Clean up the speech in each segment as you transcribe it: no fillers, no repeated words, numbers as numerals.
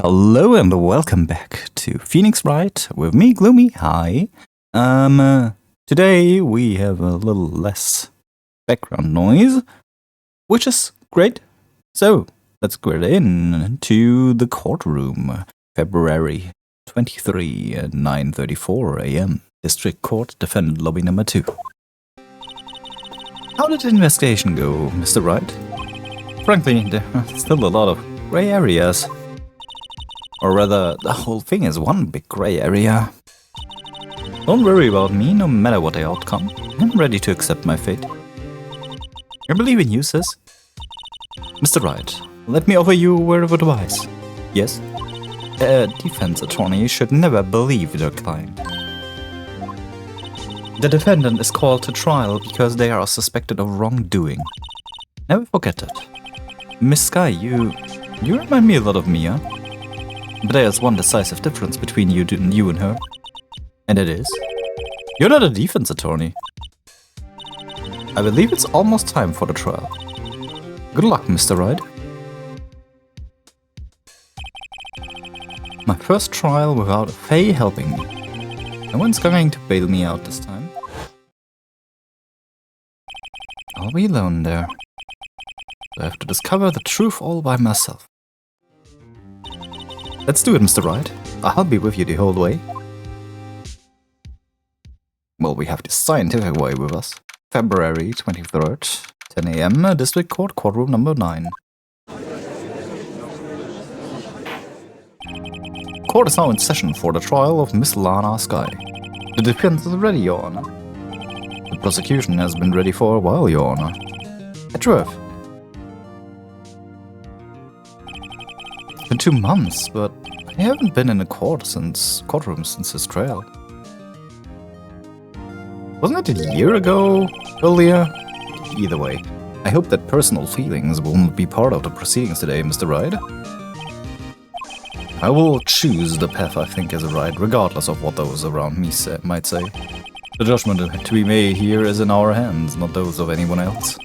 Hello and welcome back to Pheonix Wright with me, Gloomy. Hi. Today we have a little less background noise, which is great. So, let's get into the courtroom. February 23 at 9:34 a.m. District Court, Defendant Lobby number 2. How did the investigation go, Mr. Wright? Frankly, there are still a lot of gray areas. Or rather, the whole thing is one big gray area. Don't worry about me, no matter what the outcome. I'm ready to accept my fate. I believe in you, sis. Mr. Wright, let me offer you a word of advice. Yes? A defense attorney should never believe their client. The defendant is called to trial because they are suspected of wrongdoing. Never forget that. Miss Sky, you remind me a lot of Mia. But there's one decisive difference between you and her. And it is, you're not a defense attorney. I believe it's almost time for the trial. Good luck, Mr. Wright. My first trial without a Fae helping me. No one's going to bail me out this time. I'll be alone there. I have to discover the truth all by myself. Let's do it, Mr. Wright. I'll be with you the whole way. Well, we have the scientific way with us. February 23rd, 10 a.m., District Court, courtroom number 9. Court is now in session for the trial of Miss Lana Sky. The defense is ready, Your Honor. The prosecution has been ready for a while, Your Honor. Atrev. It's been 2 months, but I haven't been in a courtroom since his trial. Wasn't it a year ago? Earlier? Either way, I hope that personal feelings will not be part of the proceedings today, Mr. Wright. I will choose the path I think is right, regardless of what those around me might say. The judgment to be made here is in our hands, not those of anyone else.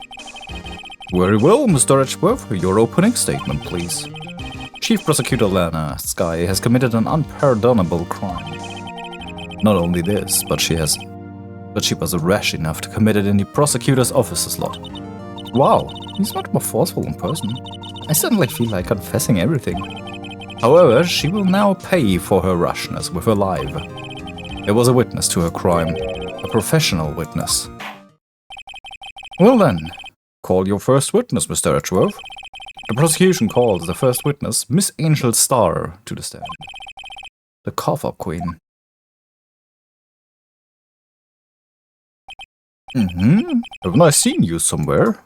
Very well, Mr. Edgeworth, your opening statement, please. Chief Prosecutor Lana Sky has committed an unpardonable crime. Not only this, but she was rash enough to commit it in the prosecutor's office slot. Wow, he's much more forceful in person. I suddenly feel like confessing everything. However, she will now pay for her rashness with her life. There was a witness to her crime, a professional witness. Well then, call your first witness, Mr. Edgeworth. The prosecution calls the first witness, Miss Angel Star, to the stand. The cough-up queen. Haven't I seen you somewhere?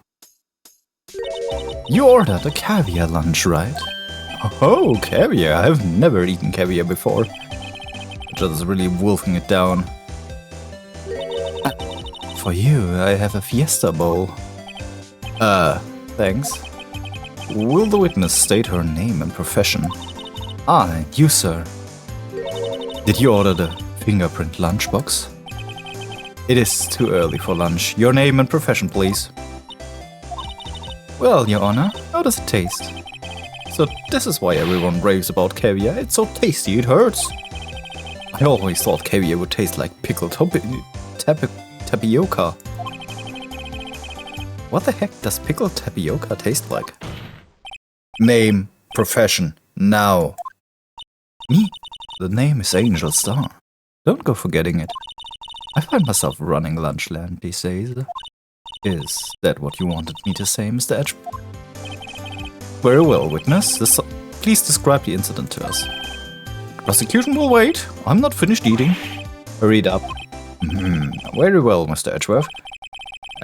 You ordered a caviar lunch, right? Oh, caviar. I've never eaten caviar before. Just really wolfing it down. For you, I have a fiesta bowl. Thanks. Will the witness state her name and profession? Ah, you, sir. Did you order the fingerprint lunchbox? It is too early for lunch. Your name and profession, please. Well, Your Honor, how does it taste? So this is why everyone raves about caviar. It's so tasty, it hurts. I always thought caviar would taste like pickled tapioca. What the heck does pickled tapioca taste like? Name, profession, now. Me? The name is Angel Star. Don't go forgetting it. I find myself running Lunchland these days. Is that what you wanted me to say, Mr. Edge? Very well, witness. Please describe the incident to us. Prosecution will wait. I'm not finished eating. Hurry it up. Very well, Mr. Edgeworth.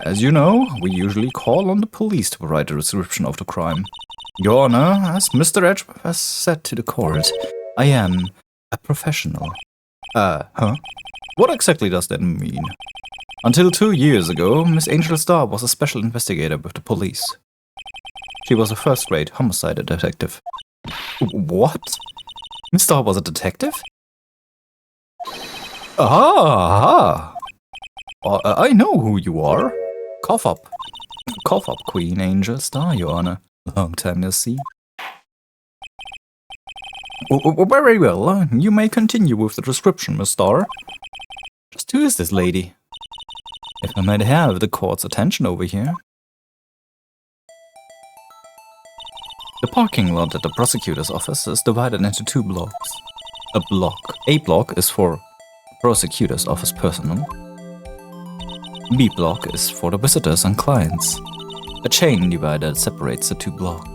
As you know, we usually call on the police to provide a description of the crime. Your Honor, as Mr. Edgeworth has said to the court, I am a professional. What exactly does that mean? Until 2 years ago, Miss Angel Star was a special investigator with the police. She was a first-grade homicide detective. What? Miss Star was a detective? I know who you are. Cough up. Cough up, Queen Angel Star, Your Honor. Long time no see. Very well. You may continue with the description, Miss Starr. Just who is this lady? If I might have the court's attention over here. The parking lot at the prosecutor's office is divided into 2 blocks. A block is for prosecutor's office personnel. B block is for the visitors and clients. A chain divider separates the 2 blocks.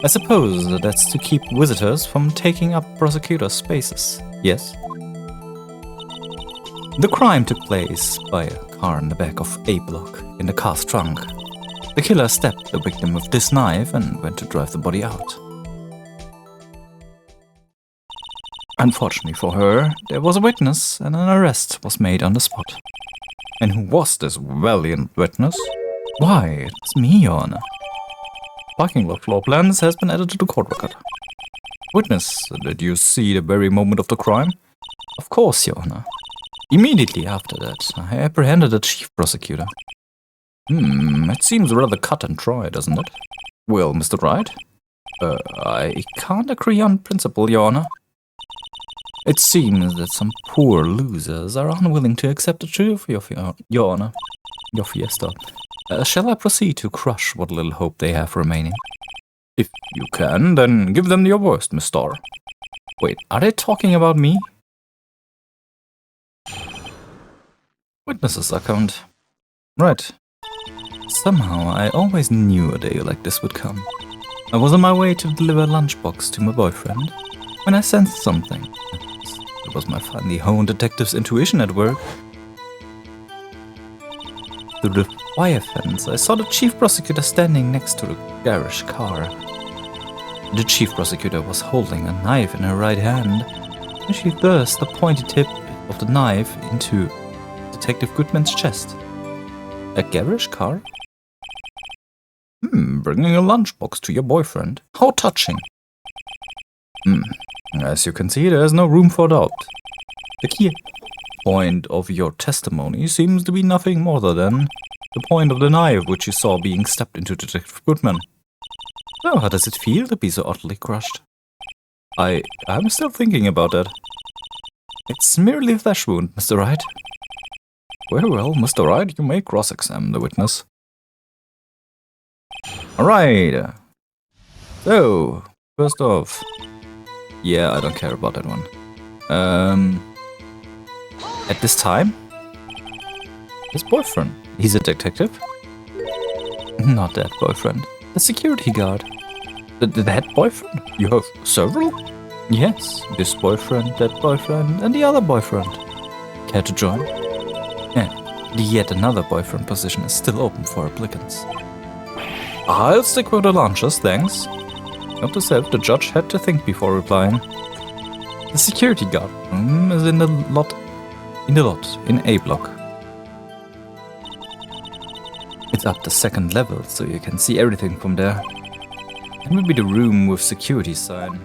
I suppose that's to keep visitors from taking up prosecutor's spaces, yes? The crime took place by a car in the back of A block, in the car's trunk. The killer stabbed the victim with this knife and went to drive the body out. Unfortunately for her, there was a witness and an arrest was made on the spot. And who was this valiant witness? Why, it's me, Your Honor. Parking lot floor plans has been added to the court record. Witness, did you see the very moment of the crime? Of course, Your Honor. Immediately after that, I apprehended the chief prosecutor. It seems rather cut and dry, doesn't it? Well, Mr. Wright? I can't agree on principle, Your Honor. It seems that some poor losers are unwilling to accept the truth, Your Honor. Your fiesta. Shall I proceed to crush what little hope they have remaining? If you can, then give them your worst, Miss Starr. Wait, are they talking about me? Witnesses account. Right. Somehow, I always knew a day like this would come. I was on my way to deliver a lunchbox to my boyfriend when I sensed something. It was my finely honed detective's intuition at work. Through the wire fence, I saw the chief prosecutor standing next to the garage car. The chief prosecutor was holding a knife in her right hand, and she thrust the pointy tip of the knife into Detective Goodman's chest. A garage car? Bringing a lunchbox to your boyfriend. How touching. As you can see, there is no room for doubt. The key point of your testimony seems to be nothing more than the point of the knife which you saw being stabbed into Detective Goodman. So, how does it feel to be so utterly crushed? I'm still thinking about that. It's merely a flesh wound, Mr. Wright. Very well, Mr. Wright, you may cross-examine the witness. Alright. So, first off. Yeah, I don't care about that one. At this time? His boyfriend. He's a detective? Not that boyfriend. The security guard. That boyfriend? You have several? Yes, this boyfriend, that boyfriend, and the other boyfriend. Care to join? Yeah, the yet another boyfriend position is still open for applicants. I'll stick with the lunches, thanks. Note to self, the judge had to think before replying. The security guard room is in A block. It's up the 2nd level, so you can see everything from there. It will be the room with security sign.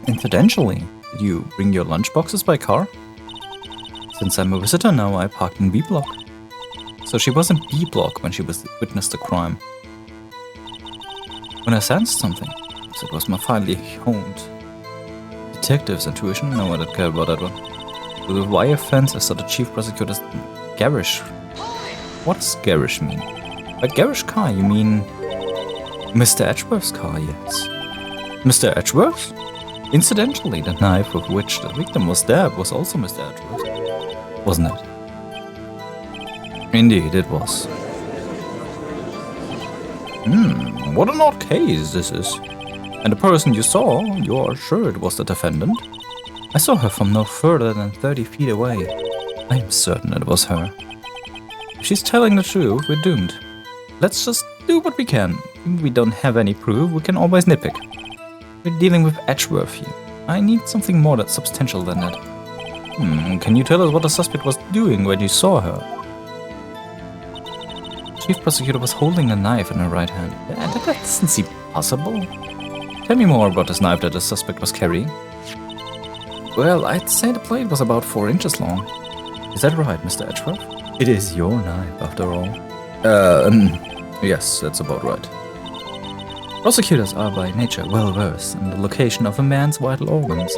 Incidentally, did you bring your lunchboxes by car? Since I'm a visitor now, I parked in B block. So she was in B block when she witnessed the crime. When I sensed something, so it was my finely honed detective's intuition. No, I don't care about that one. With the wire fence, I saw the chief prosecutor's garage. What does garage mean? By garage car, you mean Mr. Edgeworth's car, yes. Mr. Edgeworth? Incidentally, the knife with which the victim was stabbed was also Mr. Edgeworth, wasn't it? Indeed, it was. What an odd case this is. And the person you saw, you are sure it was the defendant? I saw her from no further than 30 feet away. I am certain it was her. If she's telling the truth, we're doomed. Let's just do what we can. If we don't have any proof, we can always nitpick. We're dealing with Edgeworth here. I need something more that's substantial than that. Can you tell us what the suspect was doing when you saw her? Chief prosecutor was holding a knife in her right hand. That doesn't seem possible. Tell me more about this knife that the suspect was carrying. Well, I'd say the blade was about 4 inches long. Is that right, Mr. Edgeworth? It is your knife, after all. Yes, that's about right. Prosecutors are by nature well versed in the location of a man's vital organs.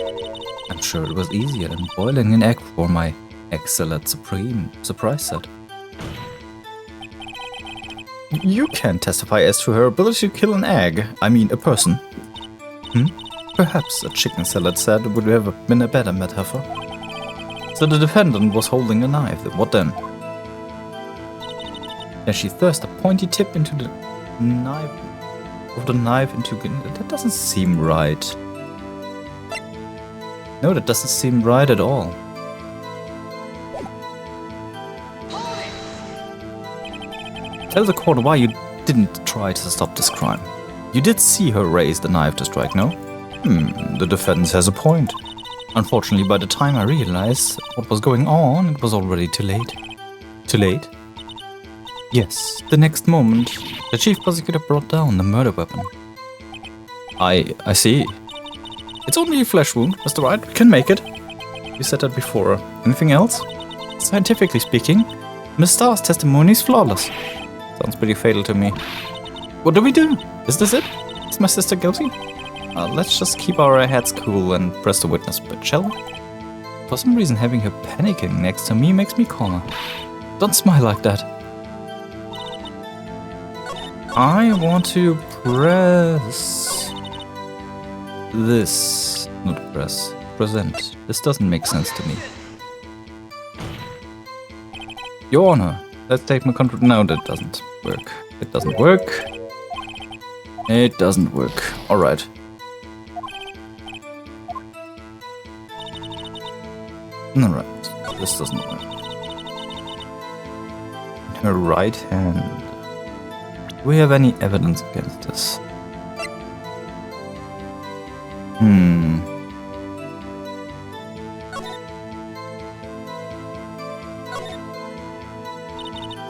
I'm sure it was easier than boiling an egg for my excellent supreme surprise set. You can't testify as to her ability to kill an egg. I mean, a person. Perhaps a chicken salad set would have been a better metaphor. So the defendant was holding a knife. What then? Then she thrust a pointy tip into the knife. Of the knife into... That doesn't seem right. No, that doesn't seem right at all. Tell the court why you didn't try to stop this crime. You did see her raise the knife to strike, no? The defense has a point. Unfortunately, by the time I realized what was going on, it was already too late. Too late? Yes, the next moment, the chief prosecutor brought down the murder weapon. I see. It's only a flesh wound, Mr. Wright. We can make it. You said that before. Anything else? Scientifically speaking, Miss Starr's testimony is flawless. Sounds pretty fatal to me. What do we do? Is this it? Is my sister guilty? Let's just keep our heads cool and press the witness bit, shall we? For some reason, having her panicking next to me makes me calmer. Don't smile like that. I want to press this. Not press. Present. This doesn't make sense to me. Your Honor, let's take my contract. No, that doesn't work. It doesn't work. It doesn't work. Alright. Alright. This doesn't work. In her right hand. Do we have any evidence against this?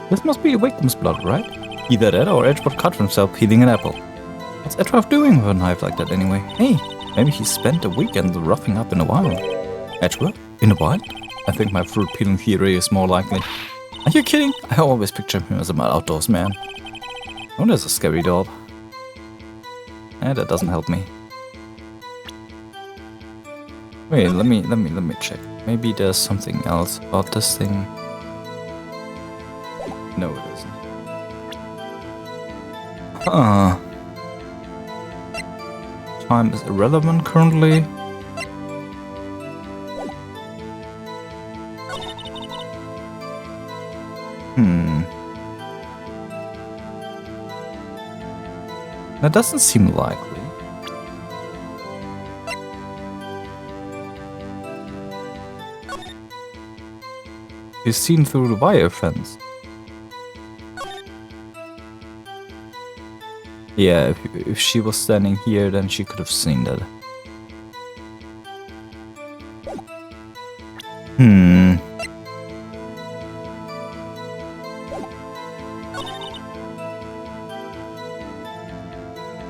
This must be the victim's blood, right? Either that or Edgeworth cut himself peeling an apple. What's Edgeworth doing with a knife like that anyway? Hey, maybe he spent the weekend roughing up in a wild. Edgeworth? In a wild? I think my fruit peeling theory is more likely. Are you kidding? I always picture him as an outdoors man. Oh, there's a scary dog. That doesn't help me. Wait, let me check. Maybe there's something else about this thing. No, it isn't. Time is irrelevant currently. That doesn't seem likely. He's seen through the wire fence. Yeah, if she was standing here, then she could have seen that.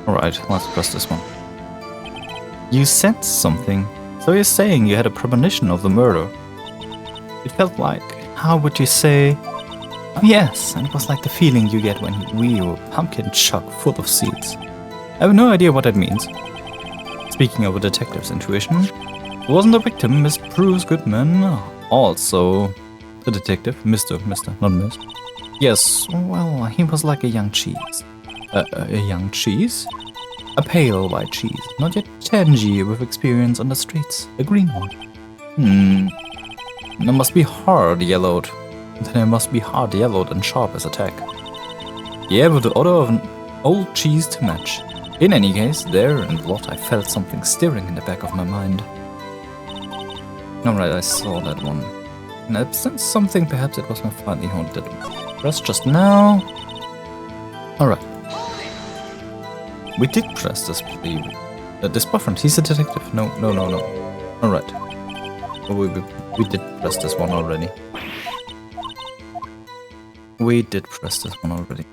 Alright, let's press this one. You sensed something. So you're saying you had a premonition of the murder. It felt like, how would you say... Oh yes, and it was like the feeling you get when you wheel a pumpkin chuck full of seeds. I have no idea what that means. Speaking of a detective's intuition, wasn't the victim Miss Bruce Goodman also the detective? Mr., not Miss. Yes, well, he was like a young cheese. A young cheese? A pale white cheese, not yet tangy with experience on the streets. A green one. It must be hard yellowed. Then it must be hard yellowed and sharp as a tack. Yeah, with the odor of an old cheese to match. In any case, there in blood I felt something stirring in the back of my mind. Alright, I saw that one. And I sensed something, perhaps it was my finely haunted press just now. Alright. We did press this this buffer. He's a detective. No. Alright. We did press this one already. We did press this one already.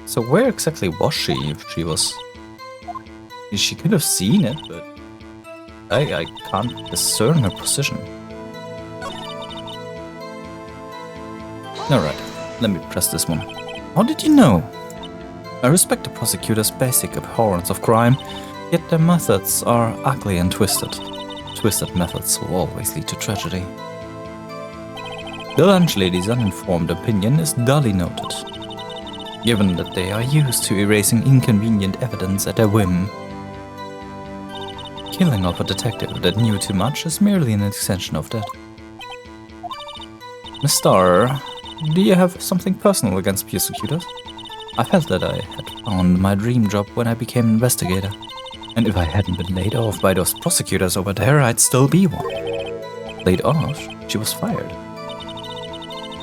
So where exactly was she if she was... She could have seen it, but... I can't discern her position. Alright, let me press this one. How did you know? I respect the prosecutor's basic abhorrence of crime, yet their methods are ugly and twisted. Twisted methods will always lead to tragedy. The lunch lady's uninformed opinion is dully noted, given that they are used to erasing inconvenient evidence at their whim. Killing of a detective that knew too much is merely an extension of that. Miss Starr, do you have something personal against prosecutors? I felt that I had found my dream job when I became an investigator. And if I hadn't been laid off by those prosecutors over there, I'd still be one. Laid off? She was fired.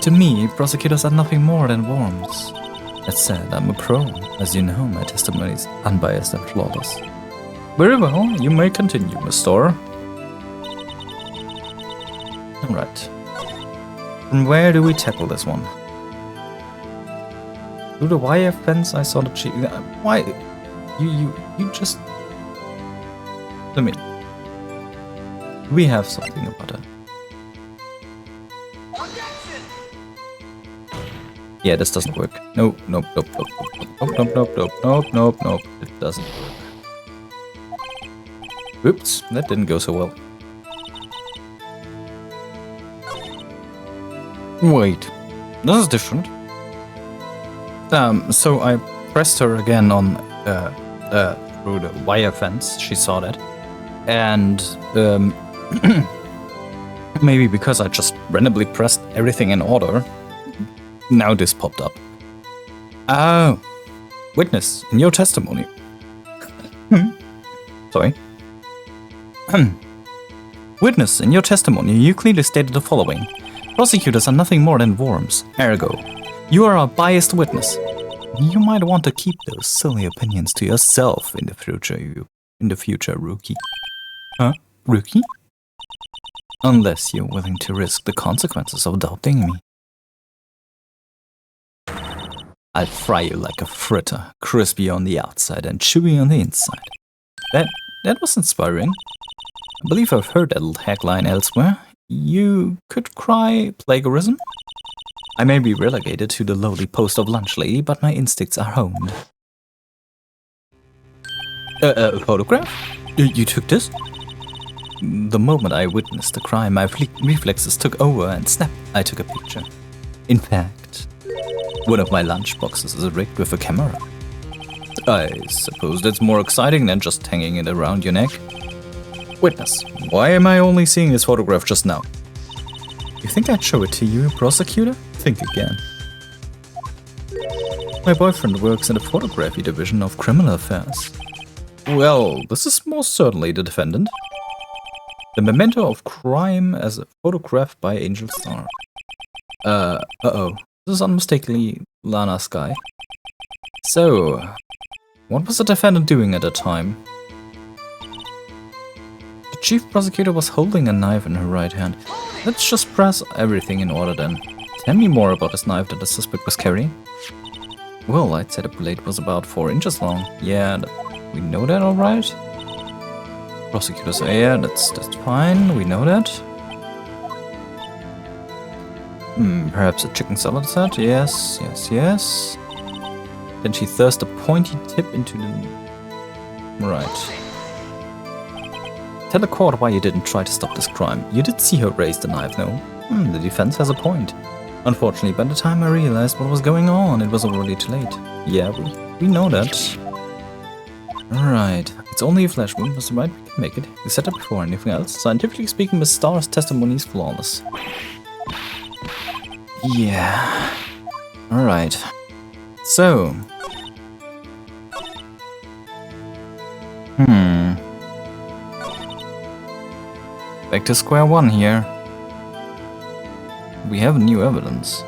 To me, prosecutors are nothing more than worms. That said, I'm a pro. As you know, my testimony is unbiased and flawless. Very well, you may continue, Miss Starr. Alright. From where do we tackle this one? Through the wire fence I saw the chief. Why? You just... Let me... We have something about it. Yeah, this doesn't work. Nope. It doesn't work. Oops, that didn't go so well. Wait, this is different. So I pressed her again on through the wire fence. She saw that, and maybe because I just randomly pressed everything in order, now this popped up. Oh, witness, in your testimony. Sorry. Witness, in your testimony, you clearly stated the following. Prosecutors are nothing more than worms. Ergo, you are a biased witness. You might want to keep those silly opinions to yourself in the future, rookie. Huh? Rookie? Unless you're willing to risk the consequences of doubting me. I'll fry you like a fritter, crispy on the outside and chewy on the inside. That was inspiring. I believe I've heard that tagline elsewhere. You could cry plagiarism? I may be relegated to the lowly post of lunch lady, but my instincts are honed. A photograph? You took this? The moment I witnessed the crime, my reflexes took over and snap, I took a picture. In fact, one of my lunch boxes is rigged with a camera. I suppose that's more exciting than just hanging it around your neck. Witness, why am I only seeing this photograph just now? You think I'd show it to you, prosecutor? Think again. My boyfriend works in the photography division of criminal affairs. Well, this is most certainly the defendant. The memento of crime as photographed by Angel Star. Uh-oh. This is unmistakably Lana Sky. So, what was the defendant doing at the time? The chief prosecutor was holding a knife in her right hand. Let's just press everything in order then. Tell me more about this knife that the suspect was carrying. Well, I'd say the blade was about 4 inches long. Yeah, we know that alright? Prosecutor say, yeah, that's fine, we know that. Perhaps a chicken salad set? Yes. Then she thrust a pointy tip into the... Right. Tell the court why you didn't try to stop this crime. You did see her raise the knife, no? The defense has a point. Unfortunately, by the time I realized what was going on, it was already too late. Yeah, we know that. Alright. It's only a flesh wound, Mr. Wright, we can make it. You said that before, anything else? Scientifically speaking, Miss Starr's testimony is flawless. Yeah. Alright. So. Back to square one here. We have new evidence.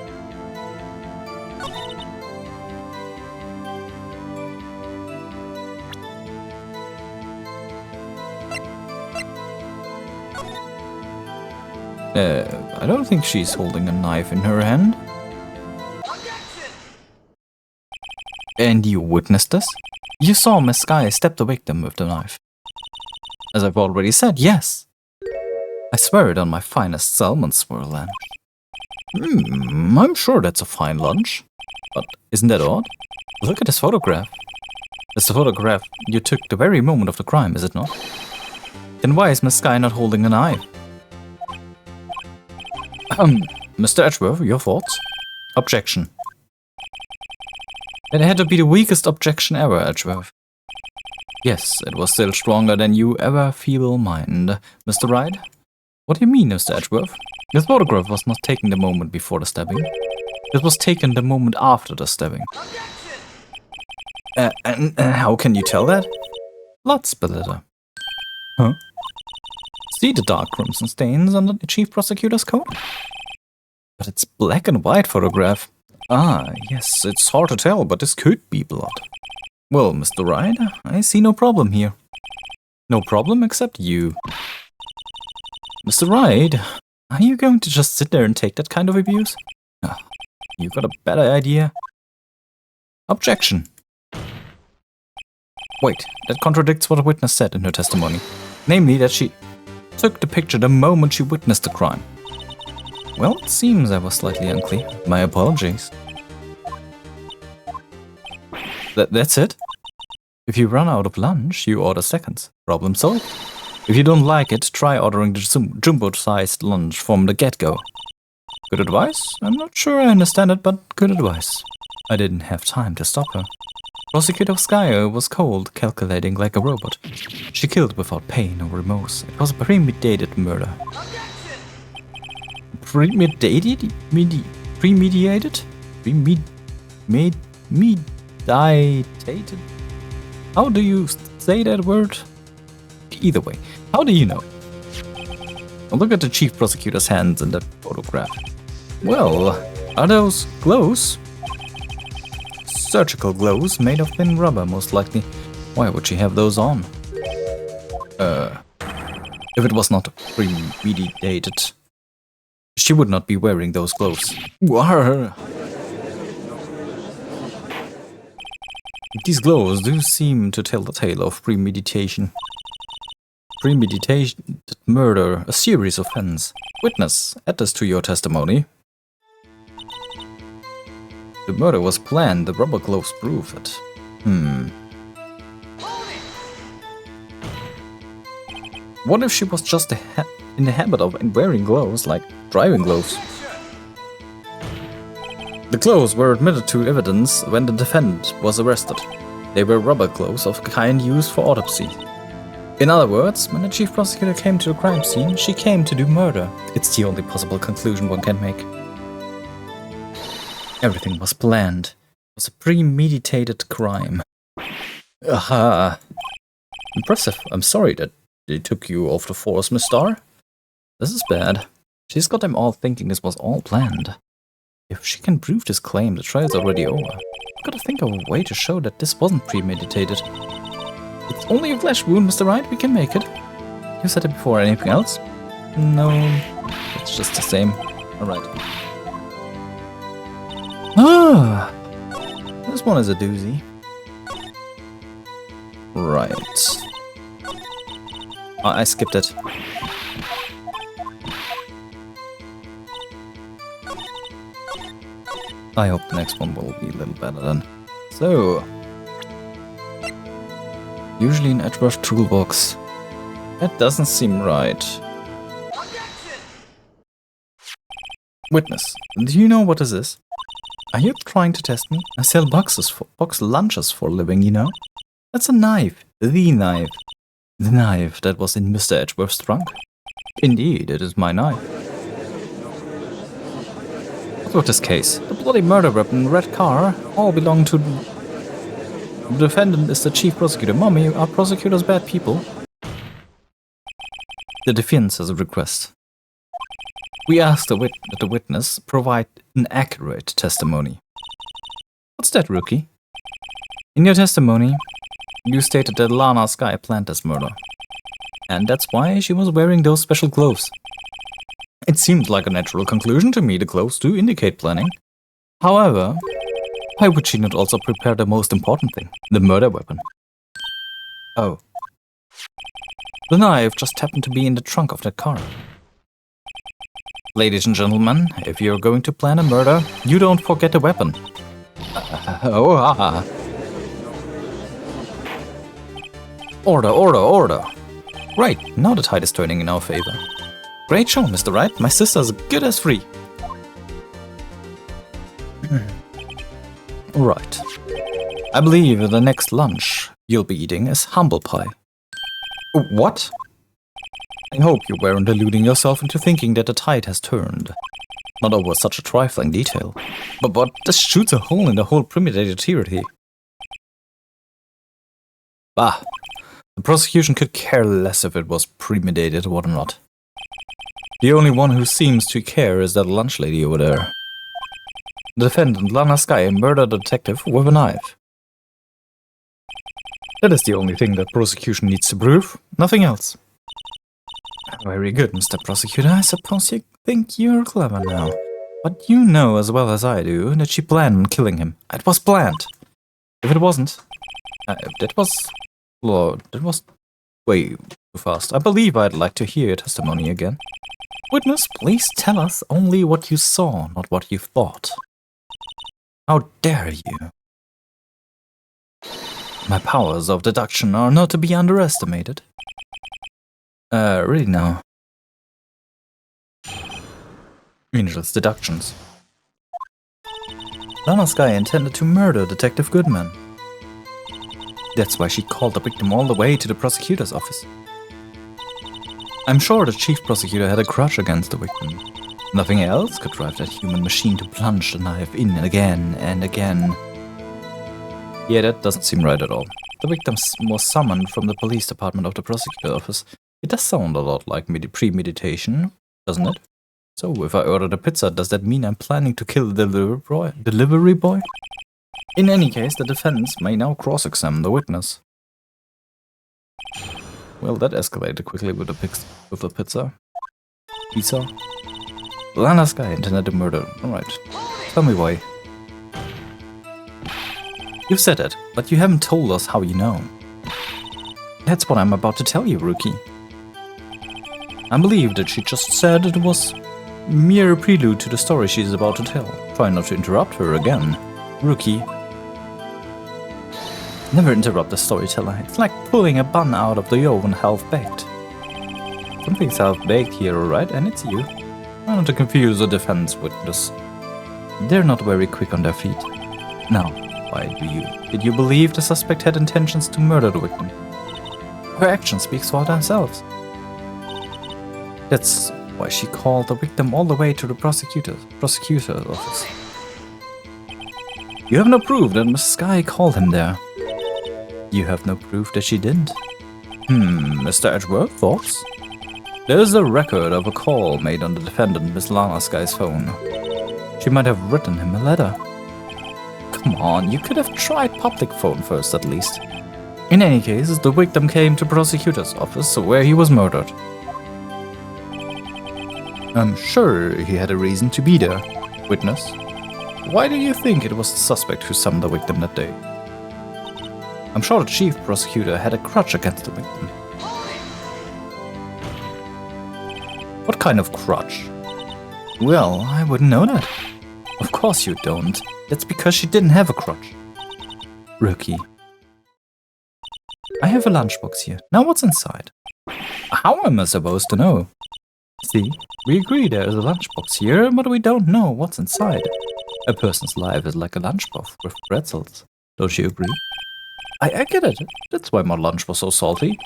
I don't think she's holding a knife in her hand. And you witnessed this? You saw Miss Sky stab the victim with the knife. As I've already said, yes. I swear it on my finest salmon swirl lunch. I'm sure that's a fine lunch. But isn't that odd? Look at this photograph. It's the photograph you took the very moment of the crime, is it not? Then why is Miss Sky not holding a knife? Mr. Edgeworth, your thoughts? Objection. It had to be the weakest objection ever, Edgeworth. Yes, it was still stronger than you ever feeble mind. Mr. Wright? What do you mean, Mr. Edgeworth? The photograph was not taken the moment before the stabbing. It was taken the moment after the stabbing. And how can you tell that? Blood splatter. Huh? See the dark crimson stains on the chief prosecutor's coat? But it's black and white photograph. Ah, yes, it's hard to tell, but this could be blood. Well, Mr. Wright, I see no problem here. No problem except you. Mr. Wright, are you going to just sit there and take that kind of abuse? You got a better idea? Objection. Wait, that contradicts what a witness said in her testimony. Namely, that she took the picture the moment she witnessed the crime. Well, it seems I was slightly unclear. My apologies. That's it? If you run out of lunch, you order seconds. Problem solved. If you don't like it, try ordering the jumbo-sized lunch from the get-go. Good advice? I'm not sure I understand it, but good advice. I didn't have time to stop her. Prosecutor Skyer was cold, calculating like a robot. She killed without pain or remorse. It was a premeditated murder. Premeditated? Premeditated? Meditated? How do you say that word? Either way, how do you know? Look at the chief prosecutor's hands in that photograph. Well, are those gloves? Surgical gloves made of thin rubber, most likely. Why would she have those on? If it was not premeditated, she would not be wearing those gloves. These gloves do seem to tell the tale of premeditation. Premeditated murder, a serious offense. Witness, add this to your testimony. The murder was planned, the rubber gloves prove it. What if she was just in the habit of wearing gloves, like driving gloves? The gloves were admitted to evidence when the defendant was arrested. They were rubber gloves of the kind used for autopsy. In other words, when the chief prosecutor came to the crime scene, she came to do murder. It's the only possible conclusion one can make. Everything was planned. It was a premeditated crime. Aha! Impressive. I'm sorry that they took you off the force, Miss Starr. This is bad. She's got them all thinking this was all planned. If she can prove this claim, the trial's already over. I've got to think of a way to show that this wasn't premeditated. It's only a flesh wound, Mr. Wright. We can make it. You said it before. Anything else? No. It's just the same. Alright. Ah! This one is a doozy. Right. Oh, I skipped it. I hope the next one will be a little better then. So, usually an Edgeworth toolbox. That doesn't seem right. Witness, do you know what this is? Are you trying to test me? I sell box lunches for a living, you know? That's a knife. The knife. The knife that was in Mr. Edgeworth's trunk. Indeed, it is my knife. What about this case? The bloody murder weapon, the red car, all belong to... The defendant is the chief prosecutor. Mommy, are prosecutors bad people? The defense has a request. We ask that the witness provide an accurate testimony. What's that, rookie? In your testimony, you stated that Lana Sky planned this murder. And that's why she was wearing those special gloves. It seems like a natural conclusion to me. The gloves do indicate planning. However, why would she not also prepare the most important thing, the murder weapon? Oh. The knife just happened to be in the trunk of that car. Ladies and gentlemen, if you're going to plan a murder, you don't forget a weapon. Order, order, order. Right, now the tide is turning in our favor. Great show, Mr. Wright. My sister's good as free. Right. I believe the next lunch you'll be eating is humble pie. What? I hope you weren't deluding yourself into thinking that the tide has turned. Not over such a trifling detail. But this shoots a hole in the whole premeditated theory. Bah. The prosecution could care less if it was premeditated or not. The only one who seems to care is that lunch lady over there. The defendant, Lana Sky, murdered a detective with a knife. That is the only thing that prosecution needs to prove, nothing else. Very good, Mr. Prosecutor. I suppose you think you're clever now. But you know as well as I do that she planned on killing him. It was planned. If it wasn't... that was way too fast. I believe I'd like to hear your testimony again. Witness, please tell us only what you saw, not what you thought. How dare you? My powers of deduction are not to be underestimated. Really now. Angel's deductions. Lana Sky intended to murder Detective Goodman. That's why she called the victim all the way to the prosecutor's office. I'm sure the chief prosecutor had a grudge against the victim. Nothing else could drive that human machine to plunge the knife in again and again. Yeah, that doesn't seem right at all. The victim was summoned from the police department of the prosecutor's office. It does sound a lot like premeditation, doesn't it? So, if I ordered a pizza, does that mean I'm planning to kill the delivery boy? In any case, the defense may now cross-examine the witness. Well, that escalated quickly with the pizza. Pizza? Lana Sky intended to murder. Alright. Tell me why. You've said it, but you haven't told us how you know. That's what I'm about to tell you, Rookie. I believe that she just said it was mere prelude to the story she's about to tell. Try not to interrupt her again. Rookie. Never interrupt the storyteller. It's like pulling a bun out of the oven half-baked. Something's half-baked here, alright, and it's you. Not to confuse the defense witness. They're not very quick on their feet. Now, why did you believe the suspect had intentions to murder the victim? Her action speaks for themselves. That's why she called the victim all the way to the prosecutor's office. You have no proof that Miss Sky called him there. You have no proof that she didn't. Mr. Edgeworth, thoughts? There is a record of a call made on the defendant Miss Lana Sky's phone. She might have written him a letter. Come on, you could have tried public phone first at least. In any case, the victim came to prosecutor's office where he was murdered. I'm sure he had a reason to be there. Witness, why do you think it was the suspect who summoned the victim that day? I'm sure the chief prosecutor had a grudge against the victim. What kind of grudge? Well, I wouldn't know that. Of course you don't. That's because she didn't have a grudge. Rookie. I have a lunchbox here. Now what's inside? How am I supposed to know? See, we agree there is a lunchbox here, but we don't know what's inside. A person's life is like a lunchbox with pretzels. Don't you agree? I get it. That's why my lunch was so salty.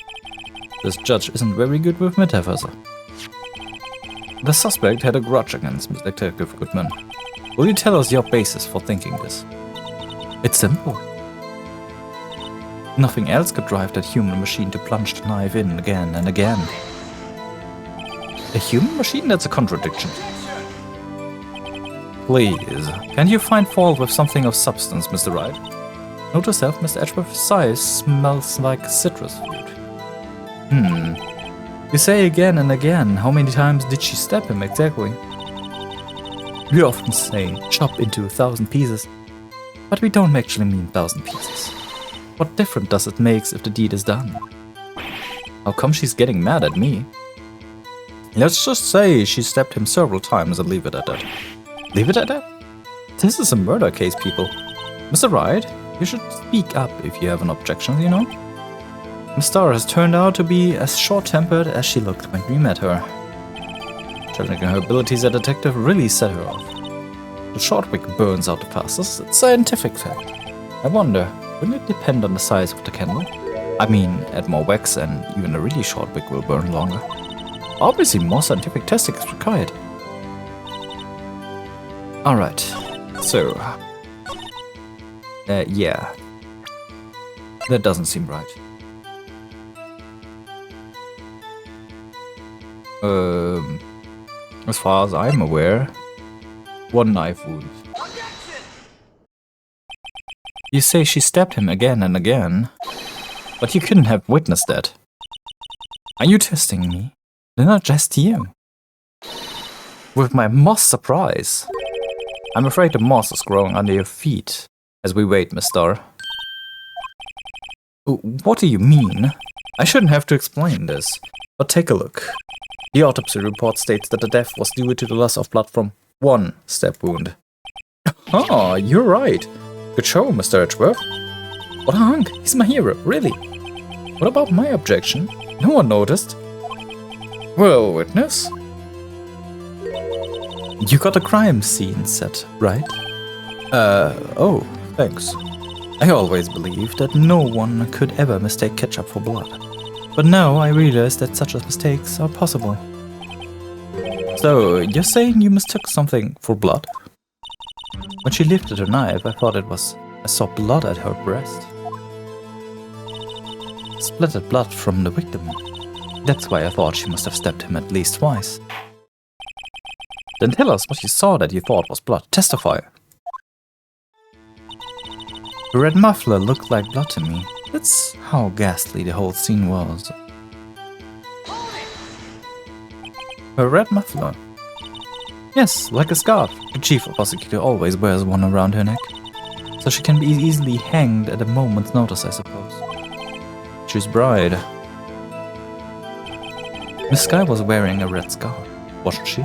This judge isn't very good with metaphors. The suspect had a grudge against Detective Goodman. Will you tell us your basis for thinking this? It's simple. Nothing else could drive that human machine to plunge the knife in again and again. A human machine? That's a contradiction. Please, can you find fault with something of substance, Mr. Wright? Note yourself, Mr. Edgeworth's size smells like citrus fruit. You say again and again, how many times did she stab him exactly? We often say, chop into 1,000 pieces, but we don't actually mean 1,000 pieces. What difference does it make if the deed is done? How come she's getting mad at me? Let's just say she stabbed him several times and leave it at that. Leave it at that? This is a murder case, people. Mr. Wright, you should speak up if you have an objection, you know? Miss Starr has turned out to be as short-tempered as she looked when we met her. Challenging her abilities as a detective really set her off. The short wick burns out the fastest, it's a scientific fact. I wonder, wouldn't it depend on the size of the candle? I mean, add more wax and even a really short wick will burn longer. Obviously, more scientific testing is required. Alright, so... yeah. That doesn't seem right. As far as I'm aware, one knife wound. You say she stabbed him again and again, but you couldn't have witnessed that. Are you testing me? They're not just you. With my moss surprise. I'm afraid the moss is growing under your feet as we wait, Miss Starr. What do you mean? I shouldn't have to explain this, but take a look. The autopsy report states that the death was due to the loss of blood from one stab wound. Ah, you're right. Good show, Mr. Edgeworth. What a hunk, he's my hero, really. What about my objection? No one noticed. Well, witness? You got a crime scene set, right? Oh, thanks. I always believed that no one could ever mistake ketchup for blood. But now I realize that such mistakes are possible. So, you're saying you mistook something for blood? When she lifted her knife, I saw blood at her breast. Splattered blood from the victim. That's why I thought she must have stabbed him at least twice. Then tell us what you saw that you thought was blood. Testify. The red muffler looked like blood to me. That's how ghastly the whole scene was. Her red muffler. Yes, like a scarf. The chief prosecutor always wears one around her neck. So she can be easily hanged at a moment's notice, I suppose. She's bride. Miss Skye was wearing a red scarf, wasn't she?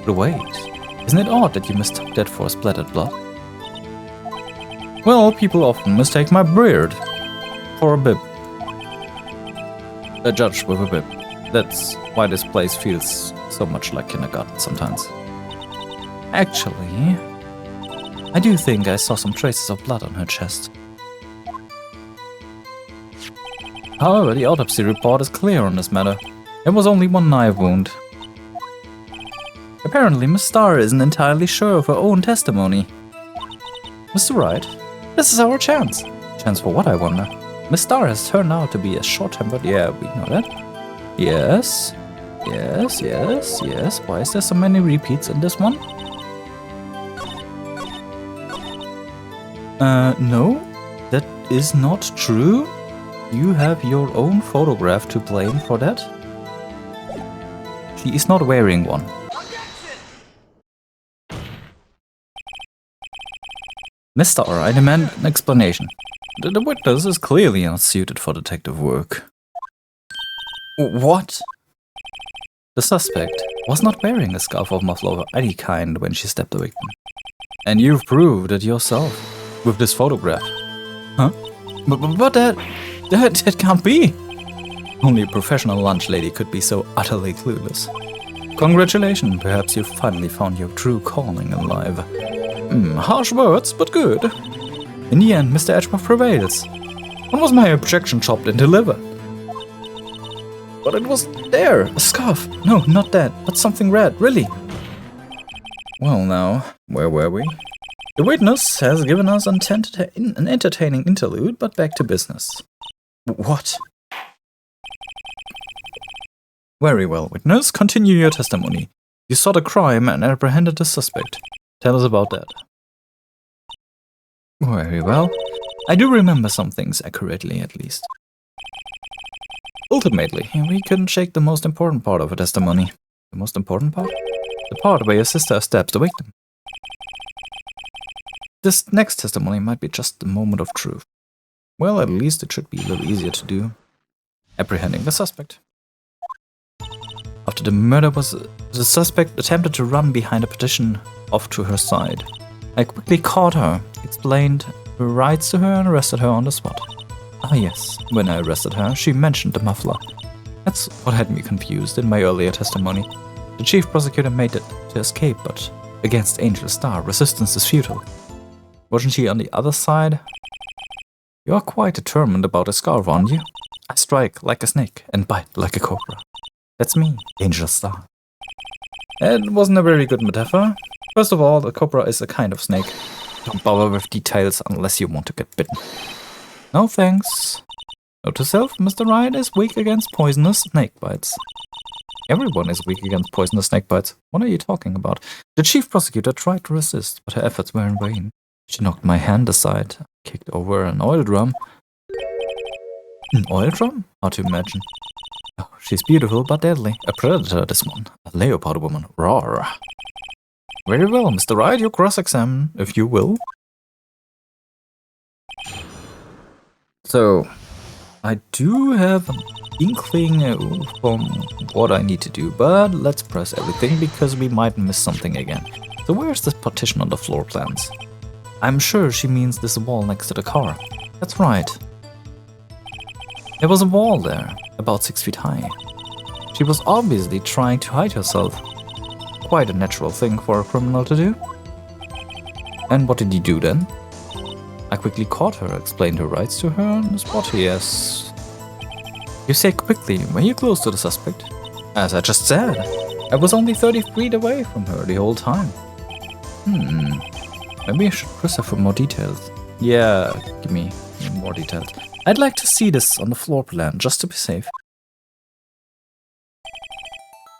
But wait, isn't it odd that you mistook that for splattered blood? Well, people often mistake my beard for a bib. A judge with a bib. That's why this place feels so much like kindergarten sometimes. Actually, I do think I saw some traces of blood on her chest. However, the autopsy report is clear on this matter. There was only one knife wound. Apparently, Miss Starr isn't entirely sure of her own testimony. Mr. Wright, this is our chance. Chance for what, I wonder? Miss Starr has turned out to be a short-tempered. Yeah, we know that. Yes. Why is there so many repeats in this one? No, that is not true. You have your own photograph to blame for that. She is not wearing one. Miss Starr, I demand an explanation. The witness is clearly not suited for detective work. What? The suspect was not wearing a scarf or muffler of any kind when she stabbed the victim. And you've proved it yourself with this photograph. Huh? But that can't be. Only a professional lunch lady could be so utterly clueless. Congratulations, perhaps you've finally found your true calling in life. Harsh words, but good. In the end, Mr. Edgeworth prevails. When was my objection chopped and delivered? But it was there, a scarf. No, not that, but something red, really. Well now, where were we? The witness has given us an entertaining interlude, but back to business. What? Very well, witness, continue your testimony. You saw the crime and apprehended the suspect. Tell us about that. Very well. I do remember some things accurately, at least. Ultimately, we couldn't shake the most important part of her testimony. The most important part? The part where your sister stabs the victim. This next testimony might be just the moment of truth. Well, at least it should be a little easier to do. Apprehending the suspect. After the murder the suspect attempted to run behind a partition off to her side. I quickly caught her, explained her rights to her, and arrested her on the spot. Ah yes, when I arrested her, she mentioned the muffler. That's what had me confused in my earlier testimony. The chief prosecutor made it to escape, but against Angel Star, resistance is futile. Wasn't she on the other side? You are quite determined about a scarf, aren't you? I strike like a snake and bite like a cobra. That's me, Angel Star. It wasn't a very good metaphor. First of all, a cobra is a kind of snake. Don't bother with details unless you want to get bitten. No thanks. Note to self, Mr. Wright is weak against poisonous snake bites. Everyone is weak against poisonous snake bites. What are you talking about? The chief prosecutor tried to resist, but her efforts were in vain. She knocked my hand aside, kicked over an oil drum. An oil drum? Hard to imagine. Oh, she's beautiful but deadly. A predator, this one. A leopard woman. Roar. Very well, Mr. Wright, you cross-examine, if you will. So, I do have an inkling from what I need to do, but let's press everything because we might miss something again. So where's this partition on the floor plans? I'm sure she means this wall next to the car. That's right. There was a wall there, about 6 feet high. She was obviously trying to hide herself. Quite a natural thing for a criminal to do. And what did you do then? I quickly caught her, explained her rights to her on the spot, yes. You say quickly, were you close to the suspect? As I just said, I was only 30 feet away from her the whole time. Maybe I should press her for more details. Yeah, give me more details. I'd like to see this on the floor plan, just to be safe.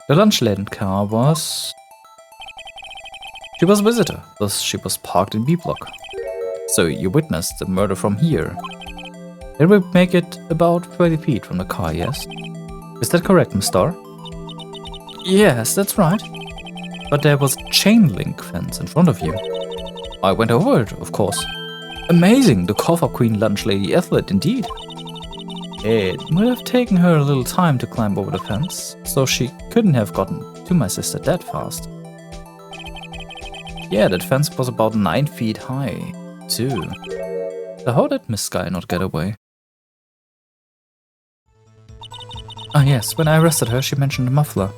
The lunch lane car was... She was a visitor, thus she was parked in B block. So you witnessed the murder from here. It would make it about 30 feet from the car, yes? Is that correct, Miss Starr? Yes, that's right. But there was a chain link fence in front of you. I went over it, of course. Amazing, the cover queen lunch lady athlete indeed. It would have taken her a little time to climb over the fence, so she couldn't have gotten to my sister that fast. Yeah, that fence was about 9 feet high, too. So how did Miss Sky not get away? Ah yes, when I arrested her, she mentioned the muffler.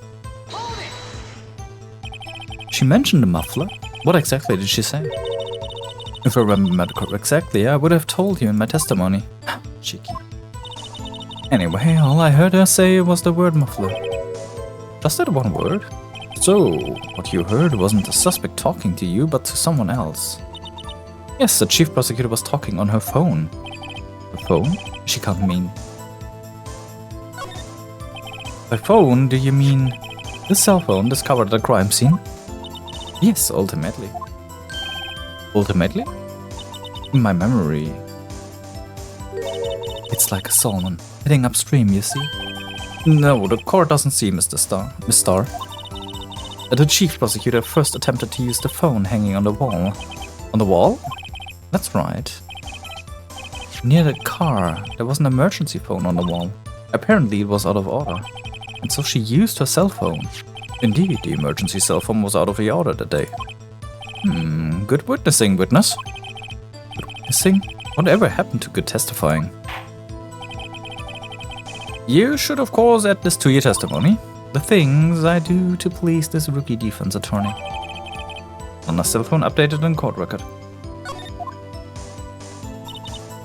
She mentioned the muffler? What exactly did she say? If I remember exactly, I would have told you in my testimony. Cheeky. Anyway, all I heard her say was the word muffler. Just that one word? So, what you heard wasn't the suspect talking to you, but to someone else. Yes, the chief prosecutor was talking on her phone. The phone? She can't mean... By phone, do you mean the cell phone discovered at the crime scene? Yes, ultimately. Ultimately? In my memory... It's like a salmon, heading upstream, you see? No, the court doesn't see Miss Starr. The chief prosecutor first attempted to use the phone hanging on the wall. On the wall? That's right. Near the car, there was an emergency phone on the wall. Apparently it was out of order. And so she used her cell phone. Indeed, the emergency cell phone was out of the order that day. Good witnessing, witness. Good witnessing? Whatever happened to good testifying? You should of course add this to your testimony. The things I do to please this rookie defense attorney. On a cell phone updated in court record.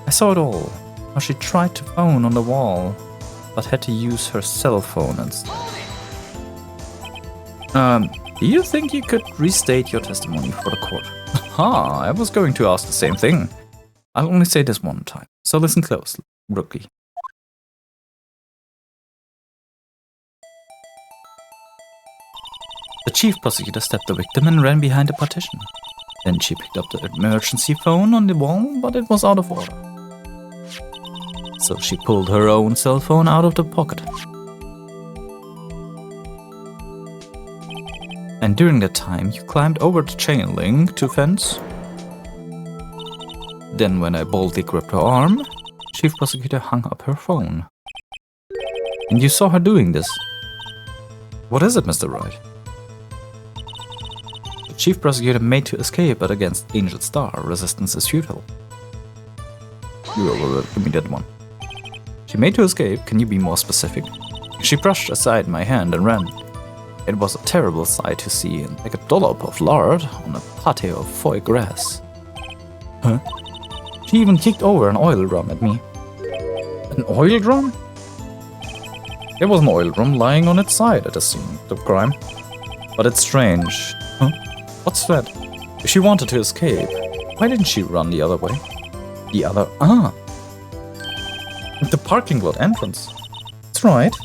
I saw it all. How she tried to phone on the wall, but had to use her cell phone instead. Do you think you could restate your testimony for the court? Aha, I was going to ask the same thing. I'll only say this one time, so listen closely, rookie. The chief prosecutor stabbed the victim and ran behind the partition. Then she picked up the emergency phone on the wall, but it was out of order. So she pulled her own cell phone out of the pocket. And during that time, you climbed over the chain link to fence. Then when I boldly gripped her arm, chief prosecutor hung up her phone. And you saw her doing this. What is it, Mr. Wright? The Chief Prosecutor made to escape, but against Angel Star, resistance is futile. Give me that one. She made to escape, can you be more specific? She brushed aside my hand and ran. It was a terrible sight to see, like a dollop of lard on a pate of foie gras. Huh? She even kicked over an oil drum at me. An oil drum? There was an oil drum lying on its side at the scene of the crime. But it's strange. Huh? What's that? If she wanted to escape, why didn't she run the other way? The other... the parking lot entrance. That's right.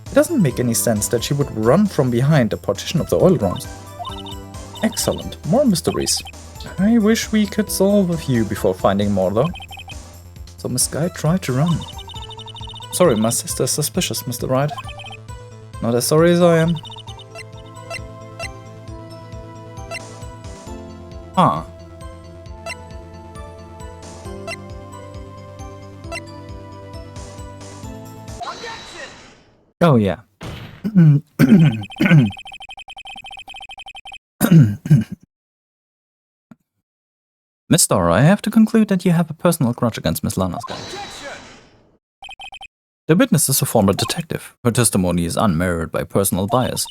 It doesn't make any sense that she would run from behind the partition of the oil drums. Excellent. More mysteries. I wish we could solve a few before finding more, though. So Miss Guy tried to run. Sorry, my sister is suspicious, Mr. Wright. Not as sorry as I am. Ah. Oh, yeah. Miss Dora, I have to conclude that you have a personal grudge against Miss Lana's guy. The witness is a former detective. Her testimony is unmirrored by personal bias.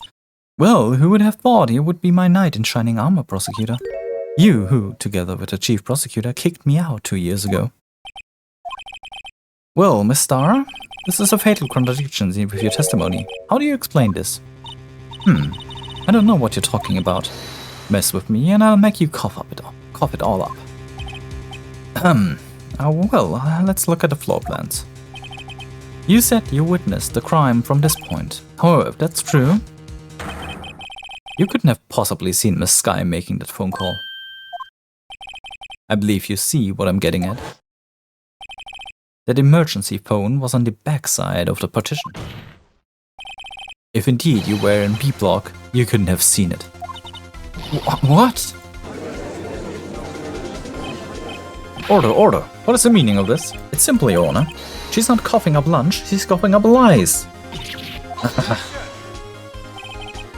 Well, who would have thought you would be my knight in shining armor, prosecutor? You who, together with the chief prosecutor, kicked me out 2 years ago. Well, Miss Starr, this is a fatal contradiction with your testimony. How do you explain this? I don't know what you're talking about. Mess with me and I'll make you cough it all up. Well, let's look at the floor plans. You said you witnessed the crime from this point. However, if that's true, you couldn't have possibly seen Miss Sky making that phone call. I believe you see what I'm getting at. That emergency phone was on the backside of the partition. If indeed you were in B block, you couldn't have seen it. What? Order. What is the meaning of this? It's simply, Your Honor. She's not coughing up lunch, she's coughing up lies.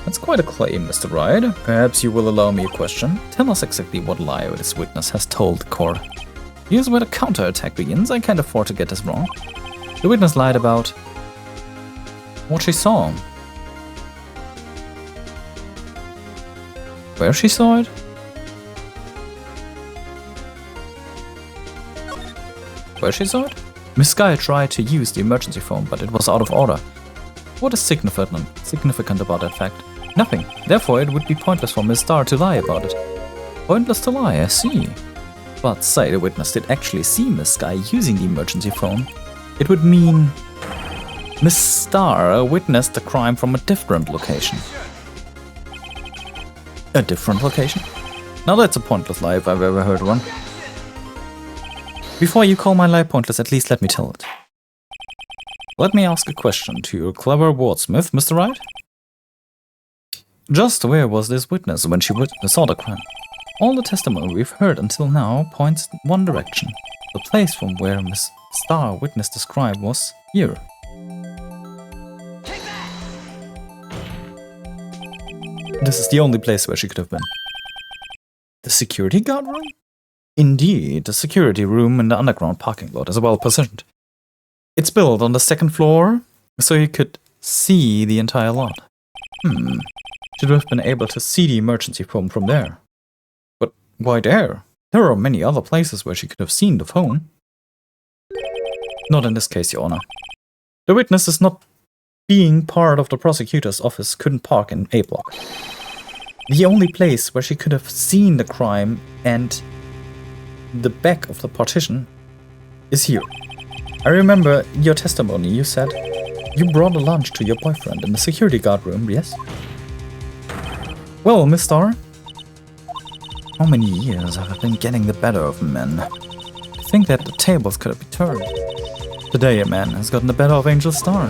That's quite a claim, Mr. Wright. Perhaps you will allow me a question. Tell us exactly what lie this witness has told the court. Here's where the counterattack begins. I can't afford to get this wrong. The witness lied about what she saw. Where she saw it? Where she saw it? Miss Sky tried to use the emergency phone, but it was out of order. What is significant about that fact? Nothing. Therefore, it would be pointless for Miss Starr to lie about it. Pointless to lie, I see. But say the witness did actually see Miss Sky using the emergency phone. It would mean Miss Starr witnessed the crime from a different location. A different location? Now that's a pointless lie if I've ever heard one. Before you call my lie pointless, at least let me tell it. Let me ask a question to your clever wordsmith, Mr. Wright. Just where was this witness when she saw the crime? All the testimony we've heard until now points in one direction. The place from where Miss Starr witnessed this crime was here. This is the only place where she could have been. The security guard room? Indeed, the security room in the underground parking lot is well positioned. It's built on the second floor, so you could see the entire lot. Should have been able to see the emergency phone from there. But why there? There are many other places where she could have seen the phone. Not in this case, Your Honor. The witness is not being part of the prosecutor's office couldn't park in A block. The only place where she could have seen the crime and the back of the partition is here. I remember your testimony. You said you brought a lunch to your boyfriend in the security guard room, yes? Well, Miss Starr, how many years have I been getting the better of men? I think that the tables could have been turned. Today a man has gotten the better of Angel Starr.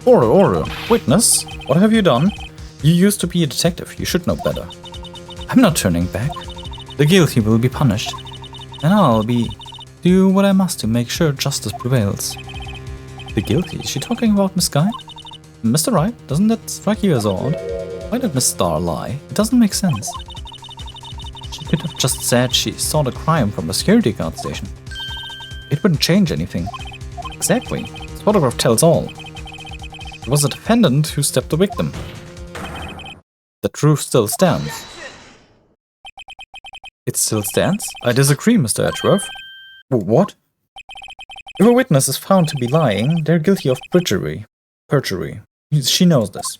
Order. Witness, what have you done? You used to be a detective, you should know better. I'm not turning back. The guilty will be punished. And I'll do what I must to make sure justice prevails. The guilty? Is she talking about Miss Sky? Mr. Wright, doesn't that strike you as odd? Why did Miss Starr lie? It doesn't make sense. She could have just said she saw the crime from the security guard station. It wouldn't change anything. Exactly. This photograph tells all. It was the defendant who stabbed the victim. The truth still stands. It still stands? I disagree, Mr. Edgeworth. What? If a witness is found to be lying, they're guilty of perjury. She knows this.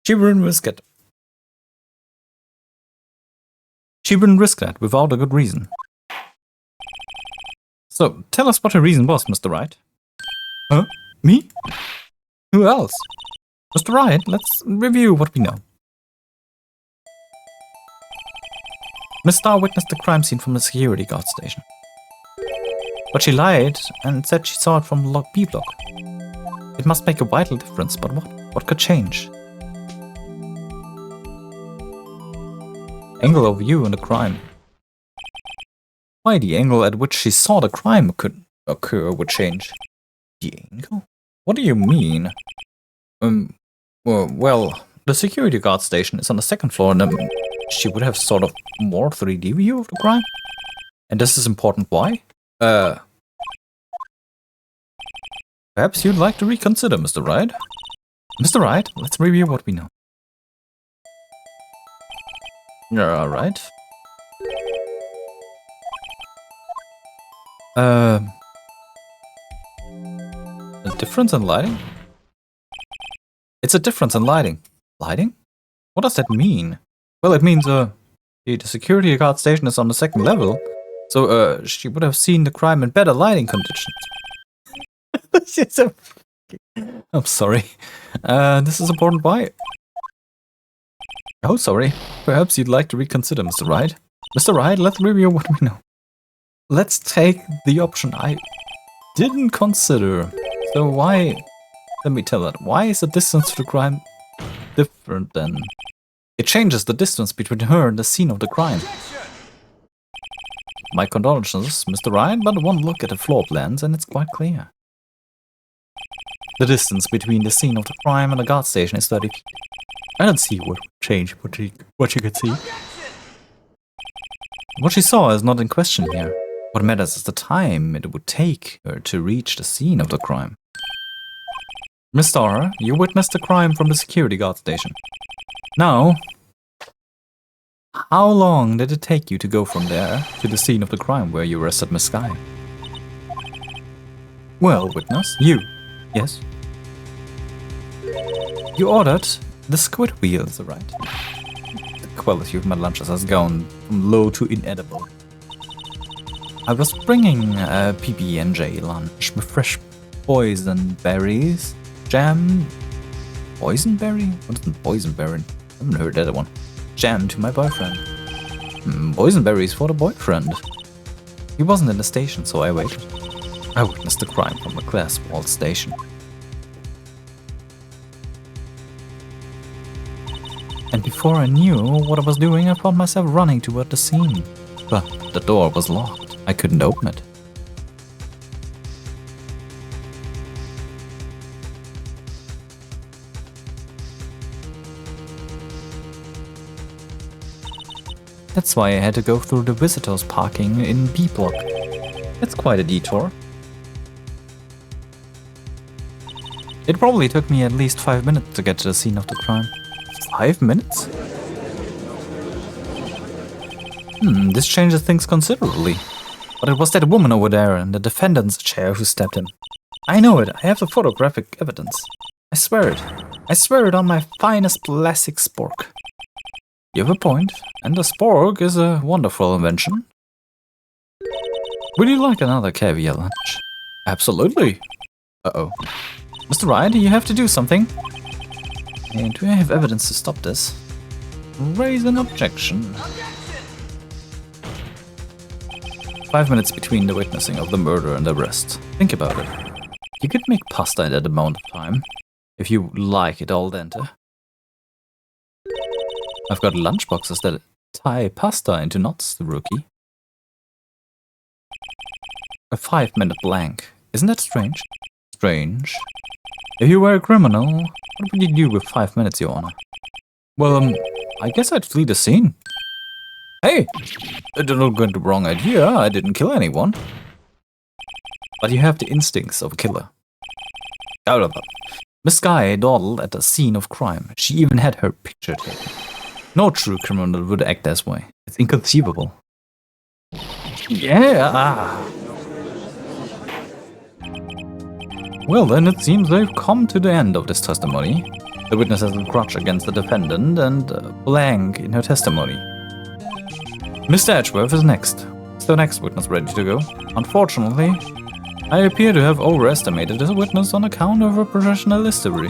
She wouldn't risk it. She wouldn't risk that without a good reason. So, tell us what her reason was, Mr. Wright. Huh? Me? Who else? Mr. Wright, let's review what we know. Miss Starr witnessed the crime scene from the security guard station. But she lied and said she saw it from block B block. It must make a vital difference, but what? What could change? Angle of view in the crime. Why the angle at which she saw the crime could occur would change? The angle? What do you mean? Well, the security guard station is on the second floor and she would have sort of more 3D view of the crime? And this is important why? Perhaps you'd like to reconsider, Mr. Wright. Mr. Wright, let's review what we know. Alright. A difference in lighting? It's a difference in lighting. Lighting? What does that mean? Well, it means, the security guard station is on the second level, so, she would have seen the crime in better lighting conditions. I'm sorry. This is important why? Oh, sorry. Perhaps you'd like to reconsider, Mr. Wright. Mr. Wright, let's review what we know. Let's take the option I didn't consider. So why... Let me tell that. Why is the distance to the crime different then? It changes the distance between her and the scene of the crime. My condolences, Mr. Wright, but one look at the floor plans and it's quite clear. The distance between the scene of the crime and the guard station is 30 feet. I don't see what would change what you could see. What she saw is not in question here. What matters is the time it would take her to reach the scene of the crime. Miss Starr, you witnessed the crime from the security guard station. Now, how long did it take you to go from there to the scene of the crime where you arrested Miss Skye? Well, witness, you. Yes? You ordered the squid wheels, right? The quality of my lunches has gone from low to inedible. I was bringing a PB&J lunch with fresh boysenberries, jam... Boysenberry? What is boysenberry? I haven't heard that one. Jam to my boyfriend. Boysenberries for the boyfriend. He wasn't in the station, so I waited. I witnessed the crime from a glass-walled station. And before I knew what I was doing, I found myself running toward the scene. But the door was locked. I couldn't open it. That's why I had to go through the visitors parking in B block. That's quite a detour. It probably took me at least 5 minutes to get to the scene of the crime. 5 minutes? This changes things considerably. But it was that woman over there in the defendant's chair who stabbed him. I know it, I have the photographic evidence. I swear it. I swear it on my finest plastic spork. You have a point, and the spork is a wonderful invention. Would you like another caviar lunch? Absolutely. Uh-oh. Mr. Wright, you have to do something. And do I have evidence to stop this? Raise an objection. 5 minutes between the witnessing of the murder and the arrest. Think about it. You could make pasta in that amount of time, if you like it al dente. I've got lunchboxes that tie pasta into knots, the rookie. A 5-minute blank. Isn't that strange? Strange. If you were a criminal, what would you do with 5 minutes, Your Honor? Well, I guess I'd flee the scene. Hey! Don't get the wrong idea, I didn't kill anyone. But you have the instincts of a killer. Out of them. Miss Skye dawdled at the scene of crime. She even had her picture taken. No true criminal would act this way. It's inconceivable. Yeah! Well then, it seems they've come to the end of this testimony. The witness has a grudge against the defendant and blank in her testimony. Mr. Edgeworth is next. Is the next witness ready to go? Unfortunately, I appear to have overestimated this witness on account of her professional history.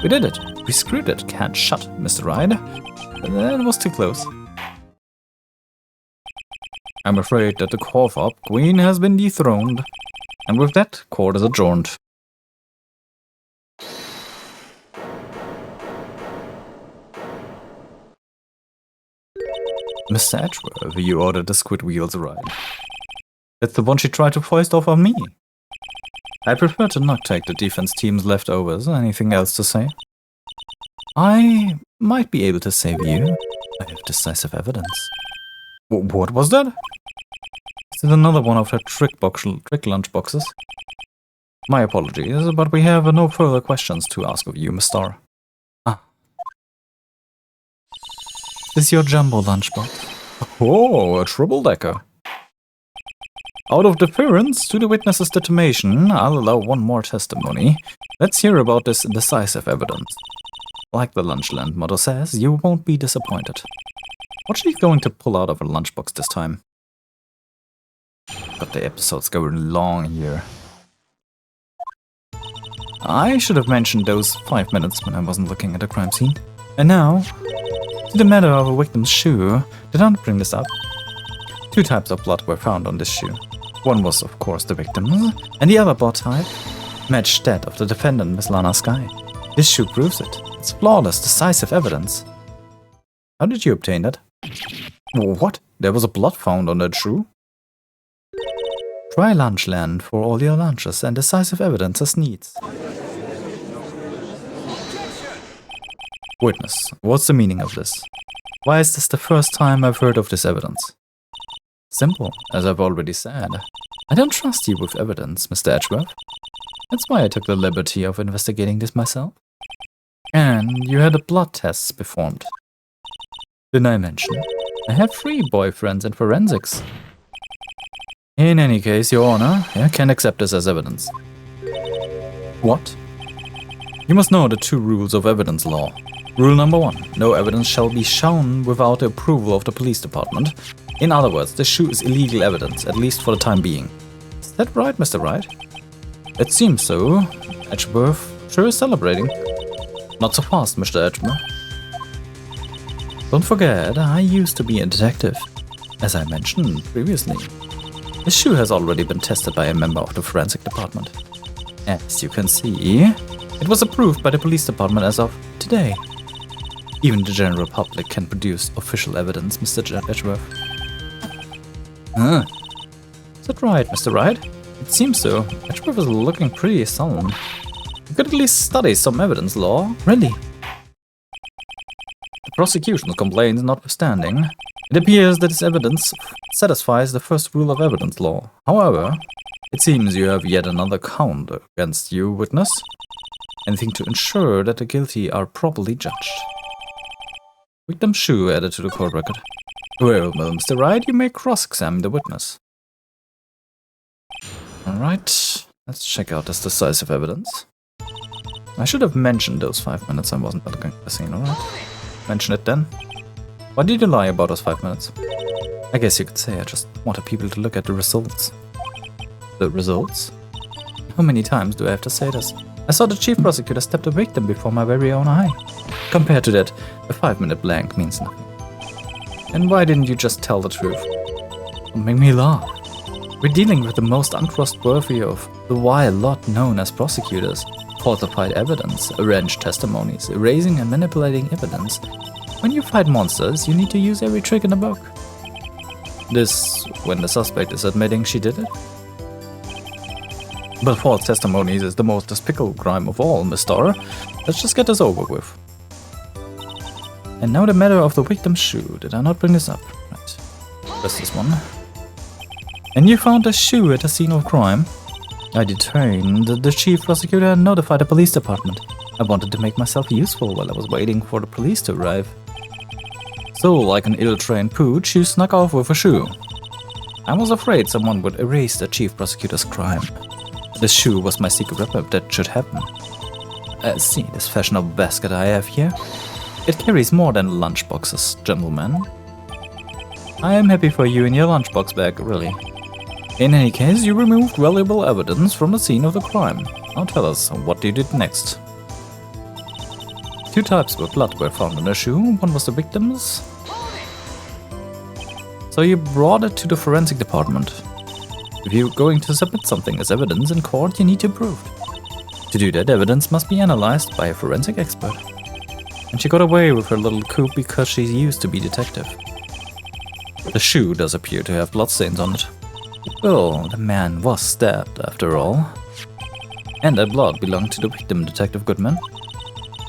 We did it. We screwed it. Can't shut, Mr. Wright. That was too close. I'm afraid that the cough-up queen has been dethroned. And with that, court is adjourned. Mr. Edgeworth, you ordered the squid wheels right. That's the one she tried to foist off on me. I prefer to not take the defense team's leftovers. Anything else to say? I might be able to save you. I have decisive evidence. What was that? Is it another one of her trick lunch boxes? My apologies, but we have no further questions to ask of you, Miss Starr. Ah. Is this your jumbo lunchbox? Oh, a triple-decker. Out of deference to the witness's determination, I'll allow one more testimony. Let's hear about this decisive evidence. Like the Lunchland motto says, you won't be disappointed. What's she going to pull out of her lunchbox this time? Got the episodes going long here. I should have mentioned those 5 minutes when I wasn't looking at the crime scene. And now, to the matter of a victim's shoe. Did I bring this up? 2 types of blood were found on this shoe. One was, of course, the victim's, and the other blood type matched that of the defendant, Miss Lana Skye. This shoe proves it. It's flawless, decisive evidence. How did you obtain that? What? There was a blood found on that shoe? Try Lunchland for all your lunches and decisive evidence as needs. Witness, what's the meaning of this? Why is this the first time I've heard of this evidence? Simple, as I've already said. I don't trust you with evidence, Mr. Edgeworth. That's why I took the liberty of investigating this myself. And you had a blood test performed. Didn't I mention? I have 3 boyfriends in forensics. In any case, Your Honor, I can't accept this as evidence. What? You must know the 2 rules of evidence law. Rule number 1. No evidence shall be shown without the approval of the police department. In other words, the shoe is illegal evidence, at least for the time being. Is that right, Mr. Wright? It seems so. Edgeworth sure is celebrating. Not so fast, Mr. Edgeworth. Don't forget, I used to be a detective, as I mentioned previously. The shoe has already been tested by a member of the forensic department. As you can see, it was approved by the police department as of today. Even the general public can produce official evidence, Mr. Edgeworth. Is that right, Mr. Wright? It seems so. Edgeworth is looking pretty sullen. You could at least study some evidence law, really. The prosecution's complaints notwithstanding, it appears that this evidence satisfies the first rule of evidence law. However, it seems you have yet another count against you, witness. Anything to ensure that the guilty are properly judged. Victim shoe added to the court record. Well, Mr. Wright, you may cross-examine the witness. Alright, let's check out this decisive evidence. I should have mentioned those 5 minutes I wasn't looking at the scene, alright? Mention it then. Why did you lie about those 5 minutes? I guess you could say I just wanted people to look at the results. The results? How many times do I have to say this? I saw the chief prosecutor step the victim before my very own eye. Compared to that, a 5-minute blank means nothing. And why didn't you just tell the truth? Don't make me laugh. We're dealing with the most untrustworthy of the vile lot known as prosecutors. Falsified evidence, arranged testimonies, erasing and manipulating evidence. When you fight monsters, you need to use every trick in the book. This, when the suspect is admitting she did it? But false testimonies is the most despicable crime of all, Miss Starr. Let's just get this over with. And now the matter of the victim's shoe. Did I not bring this up? Right. Where's this one? And you found a shoe at the scene of crime? I detained the chief prosecutor and notified the police department. I wanted to make myself useful while I was waiting for the police to arrive. So, like an ill-trained pooch, you snuck off with a shoe. I was afraid someone would erase the chief prosecutor's crime. The shoe was my secret weapon if that should happen. See this fashionable basket I have here? It carries more than lunchboxes, gentlemen. I am happy for you in your lunchbox bag, really. In any case, you removed valuable evidence from the scene of the crime. Now tell us what you did next. 2 types of blood were found in the shoe. One was the victim's. So you brought it to the forensic department. If you're going to submit something as evidence in court, you need to prove it. To do that, evidence must be analyzed by a forensic expert. And she got away with her little coup because she used to be detective. The shoe does appear to have bloodstains on it. Well, the man was stabbed, after all. And that blood belonged to the victim, Detective Goodman.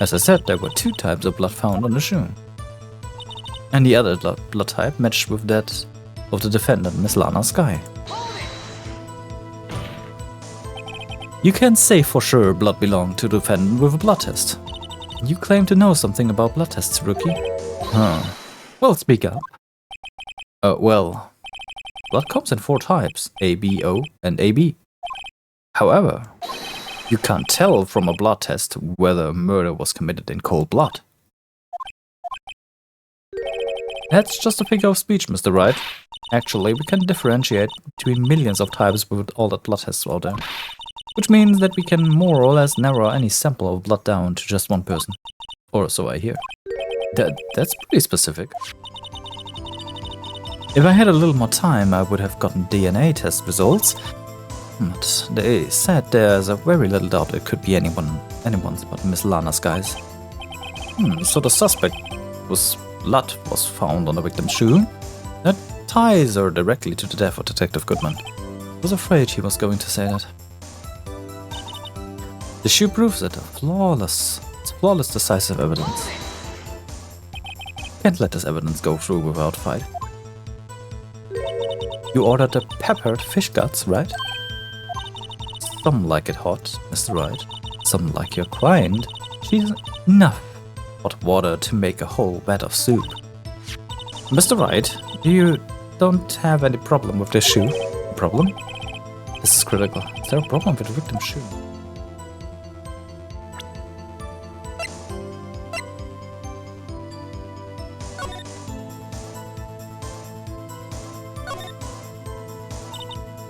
As I said, there were 2 types of blood found on the shoe. And the other blood type matched with that of the defendant, Miss Lana Skye. You can't say for sure blood belonged to the defendant with a blood test. You claim to know something about blood tests, rookie. Huh. Well, speak up. Well, blood comes in 4 types, A, B, O, and AB. However, you can't tell from a blood test whether a murder was committed in cold blood. That's just a figure of speech, Mr. Wright. Actually, we can differentiate between millions of types with all the blood tests out there. Which means that we can more or less narrow any sample of blood down to just 1 person. Or so I hear. That's pretty specific. If I had a little more time, I would have gotten DNA test results. But they said there's a very little doubt it could be anyone's but Miss Lana Skye's. So the suspect blood was found on the victim's shoe. That ties her directly to the death of Detective Goodman. I was afraid he was going to say that. The shoe proves it. It's flawless, decisive evidence. Can't let this evidence go through without fight. You ordered the peppered fish guts, right? Some like it hot, Mr. Wright. Some like your kind. She's enough hot water to make a whole vat of soup. Mr. Wright, you don't have any problem with this shoe? Problem? This is critical. Is there a problem with the victim's shoe?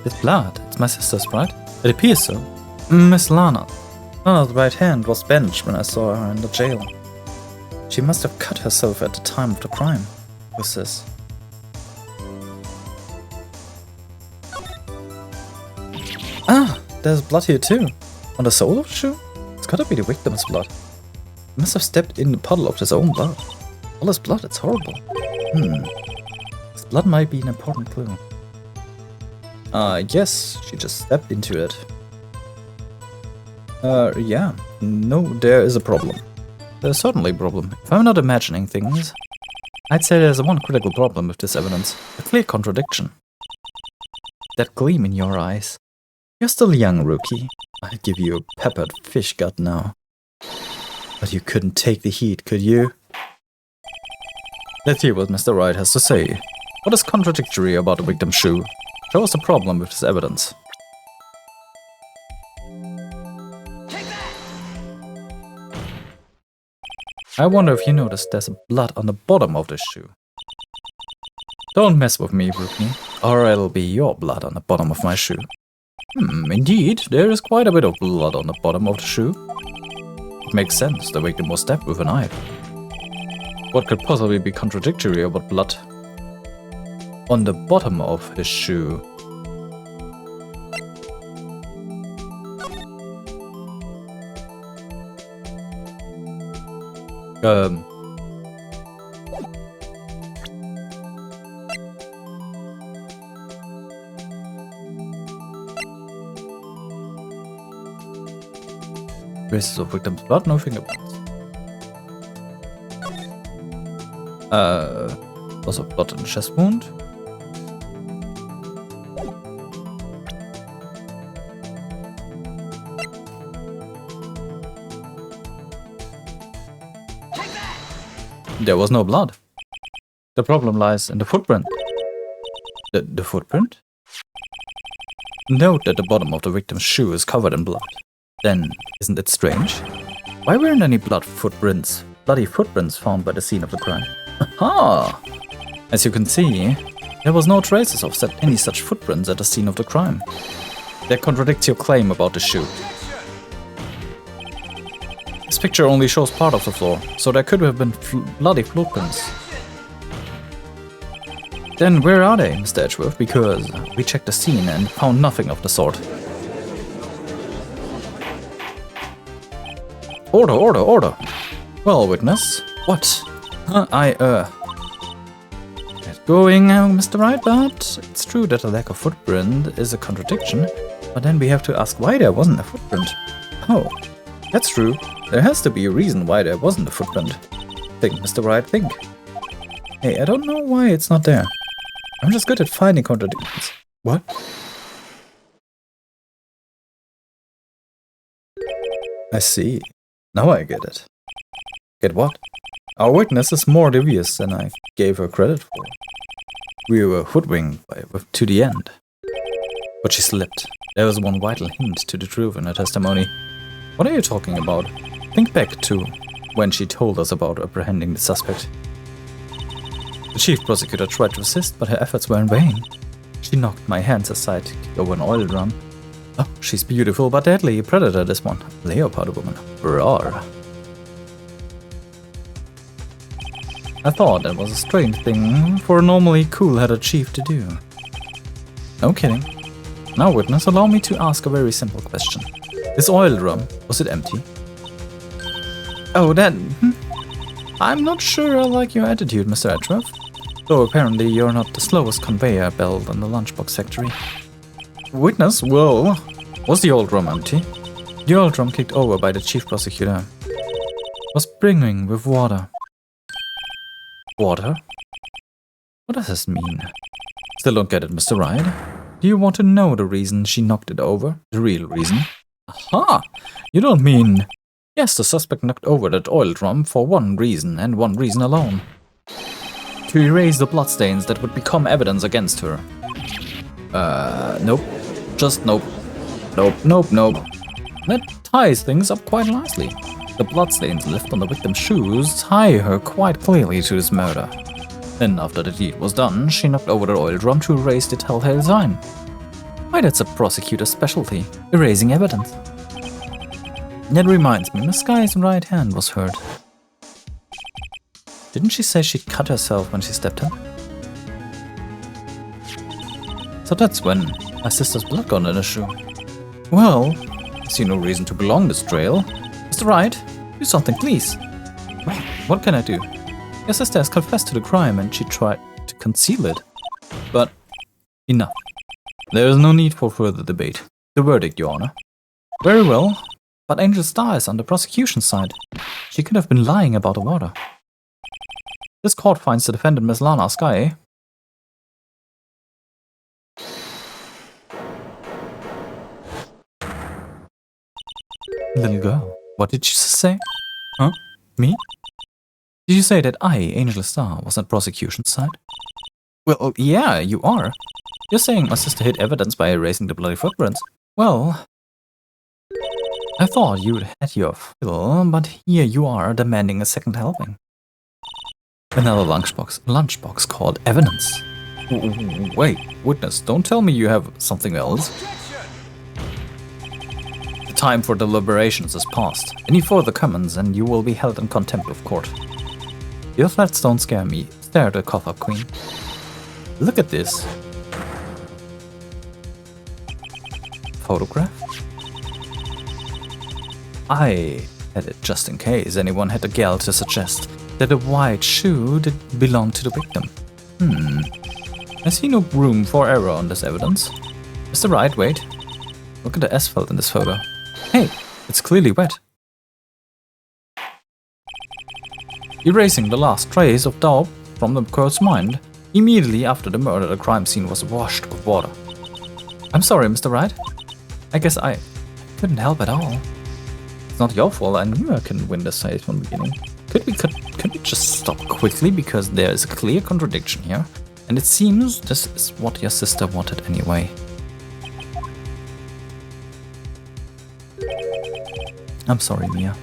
It's blood. It's my sister's, right? It appears so. Miss Lana. Lana's right hand was bandaged when I saw her in the jail. She must have cut herself at the time of the crime. What's this? Ah! There's blood here too. On the sole of the shoe? It's gotta be the victim's blood. He must have stepped in the puddle of his own blood. All his blood, it's horrible. His blood might be an important clue. Yes, she just stepped into it. Yeah. No, there is a problem. There's certainly a problem. If I'm not imagining things, I'd say there's one critical problem with this evidence. A clear contradiction. That gleam in your eyes. You're still young, rookie. I'd give you a peppered fish gut now. But you couldn't take the heat, could you? Let's hear what Mr. Wright has to say. What is contradictory about the victim's shoe? Show us the problem with this evidence. I wonder if you noticed there's blood on the bottom of this shoe. Don't mess with me, rookie, or it'll be your blood on the bottom of my shoe. Indeed, there is quite a bit of blood on the bottom of the shoe. It makes sense, the victim was stabbed with a knife. What could possibly be contradictory about blood on the bottom of his shoe? Traces of victim's blood, no fingerprints. Was a blood and chest wound. There was no blood. The problem lies in the footprint. The footprint? Note that the bottom of the victim's shoe is covered in blood. Then, isn't it strange? Why weren't any bloody footprints found by the scene of the crime? Aha! As you can see, there was no traces of any such footprints at the scene of the crime. That contradicts your claim about the shoe. This picture only shows part of the floor, so there could have been bloody footprints. Then where are they, Mr. Edgeworth? Because we checked the scene and found nothing of the sort. Order, order, order! Well, witness, what? Get going, Mr. Wright, but it's true that a lack of footprint is a contradiction, but then we have to ask why there wasn't a footprint. Oh, that's true. There has to be a reason why there wasn't a footprint. Think, Mr. Wright, think. Hey, I don't know why it's not there. I'm just good at finding contradictions. What? I see. Now I get it. Get what? Our witness is more devious than I gave her credit for. We were hoodwinked to the end. But she slipped. There was one vital hint to the truth in her testimony. What are you talking about? Think back to when she told us about apprehending the suspect. The chief prosecutor tried to resist, but her efforts were in vain. She knocked my hands aside to kick over an oil drum. Oh, she's beautiful but deadly. Predator, this one. Leopard woman. Roar. I thought that was a strange thing for a normally cool-headed chief to do. No kidding. Now, witness, allow me to ask a very simple question. This oil drum, was it empty? Oh, that... I'm not sure I like your attitude, Mr. Edgeworth. Though apparently you're not the slowest conveyor belt in the lunchbox factory. Witness, well, was the oil drum empty? The oil drum kicked over by the chief prosecutor was brimming with water. Water? What does this mean? Still don't get it, Mr. Wright. Do you want to know the reason she knocked it over? The real reason? Aha! You don't mean... Yes, the suspect knocked over that oil drum for one reason and one reason alone. To erase the bloodstains that would become evidence against her. Nope. Just nope. Nope, nope, nope. That ties things up quite nicely. The bloodstains left on the victim's shoes tie her quite clearly to this murder. Then, after the deed was done, she knocked over the oil drum to erase the telltale sign. Why, that's a prosecutor's specialty, erasing evidence. That reminds me, Miss Guy's right hand was hurt. Didn't she say she cut herself when she stepped in? So that's when my sister's blood got in her shoe. Well, I see no reason to prolong this trail. Mr. Wright, do something, please. Wait, what can I do? Your sister has confessed to the crime and she tried to conceal it. But enough. There is no need for further debate. The verdict, Your Honor. Very well, but Angel Star is on the prosecution side. She could have been lying about the water. This court finds the defendant Miss Lana Sky. Little girl, what did you say? Huh? Me? Did you say that I, Angel Star, was on prosecution's side? Well, yeah, you are. You're saying my sister hid evidence by erasing the bloody footprints. Well, I thought you'd had your fill, but here you are demanding a second helping. Another lunchbox called evidence. Wait, witness, don't tell me you have something else. The time for deliberations is past. Any further comments and you will be held in contempt of court. Your threats don't scare me. Stare at the cough-up queen. Look at this. Photograph? I had it just in case anyone had the gall to suggest that the white shoe did belong to the victim. I see no room for error on this evidence. Mr. Wright, wait. Look at the asphalt in this photo. Hey, it's clearly wet. Erasing the last trace of from the court's mind. Immediately after the murder, the crime scene was washed with water. I'm sorry, Mr. Wright. I guess I couldn't help at all. It's not your fault. I knew I couldn't win this case from the beginning. Could we just stop quickly, because there is a clear contradiction here, and it seems this is what your sister wanted anyway. I'm sorry, Mia.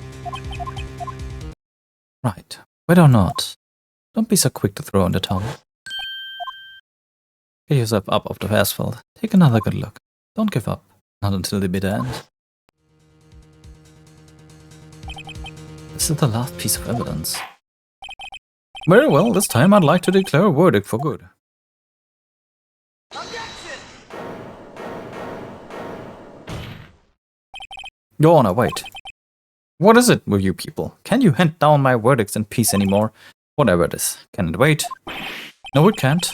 Right, whether or not, don't be so quick to throw in the towel. Get yourself up off the asphalt. Take another good look. Don't give up, not until the bitter end. This is the last piece of evidence. Very well, this time I'd like to declare a verdict for good. Objection! Your Honor, wait. What is it with you people? Can't you hand down my verdicts in peace anymore? Whatever it is. Can it wait? No, it can't.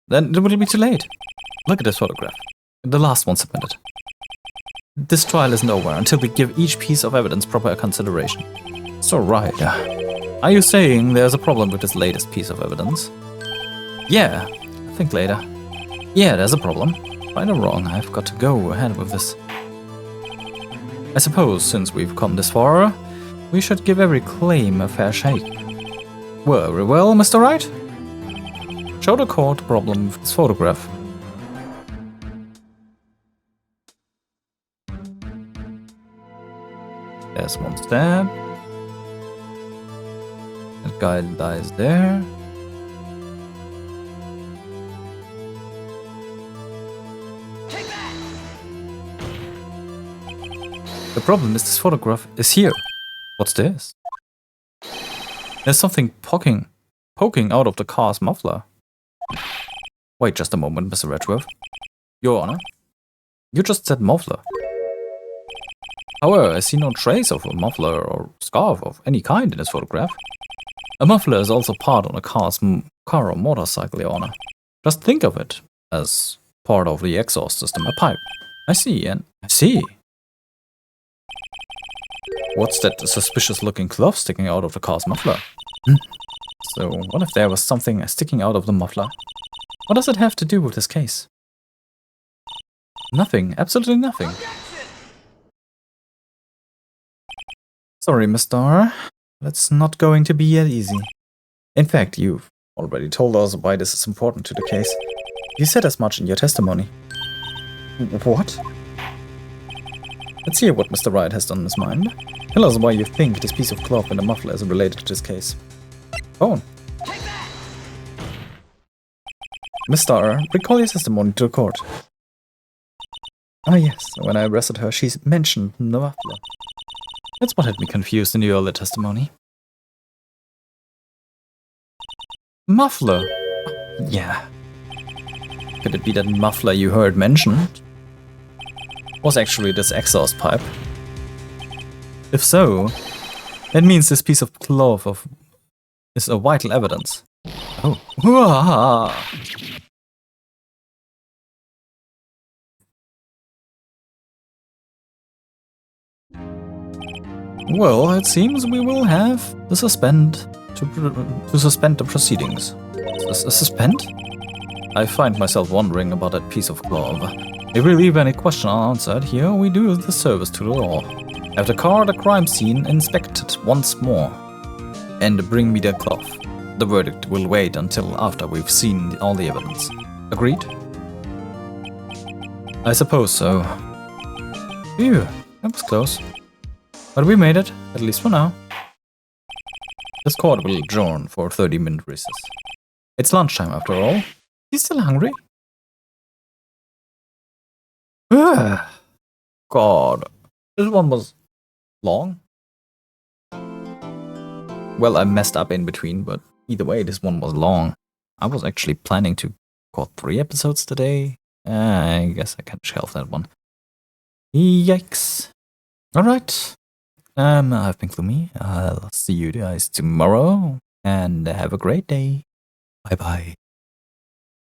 Then it will be too late. Look at this photograph. The last one submitted. This trial isn't over until we give each piece of evidence proper consideration. So right. Are you saying there's a problem with this latest piece of evidence? Yeah, I think later. Yeah, there's a problem. Right or wrong, I've got to go ahead with this. I suppose, since we've come this far, we should give every claim a fair shake. Very well, Mr. Wright. Show the court the problem with this photograph. There's one stab. That guy dies there. Take that! The problem is this photograph is here. What's this? There's something poking out of the car's muffler. Wait just a moment, Mr. Redworth. Your Honor, you just said muffler. However, I see no trace of a muffler or scarf of any kind in this photograph. A muffler is also part on a car or motorcycle, Your Honor. Just think of it as part of the exhaust system, a pipe. I see, and I see. What's that suspicious looking cloth sticking out of the car's muffler? So, what if there was something sticking out of the muffler? What does it have to do with this case? Nothing, absolutely nothing. Sorry, Miss Starr. That's not going to be that easy. In fact, you've already told us why this is important to the case. You said as much in your testimony. What? Let's hear what Mr. Wright has on his mind. Tell us why you think this piece of cloth in the muffler is related to this case. Phone. Miss Starr, recall your testimony to the court. Ah yes, when I arrested her, she mentioned the muffler. That's what had me confused in the earlier testimony. Muffler? Yeah. Could it be that muffler you heard mentioned was actually this exhaust pipe? If so, that means this piece of cloth is a vital evidence. Oh. Well, it seems we will have to suspend the proceedings. Suspend? I find myself wondering about that piece of cloth. If we leave any question unanswered here, we do the service to the law. Have the car at the crime scene inspected once more, and bring me the cloth. The verdict will wait until after we've seen all the evidence. Agreed? I suppose so. Phew, that was close. But we made it, at least for now. This court will adjourn for a 30-minute recess. It's lunchtime after all. You still hungry? God, this one was long. Well, I messed up in between, but either way, this one was long. I was actually planning to record 3 episodes today. I guess I can shelve that one. Yikes. Alright. I've been Gloomy. I'll see you guys tomorrow, and have a great day. Bye bye.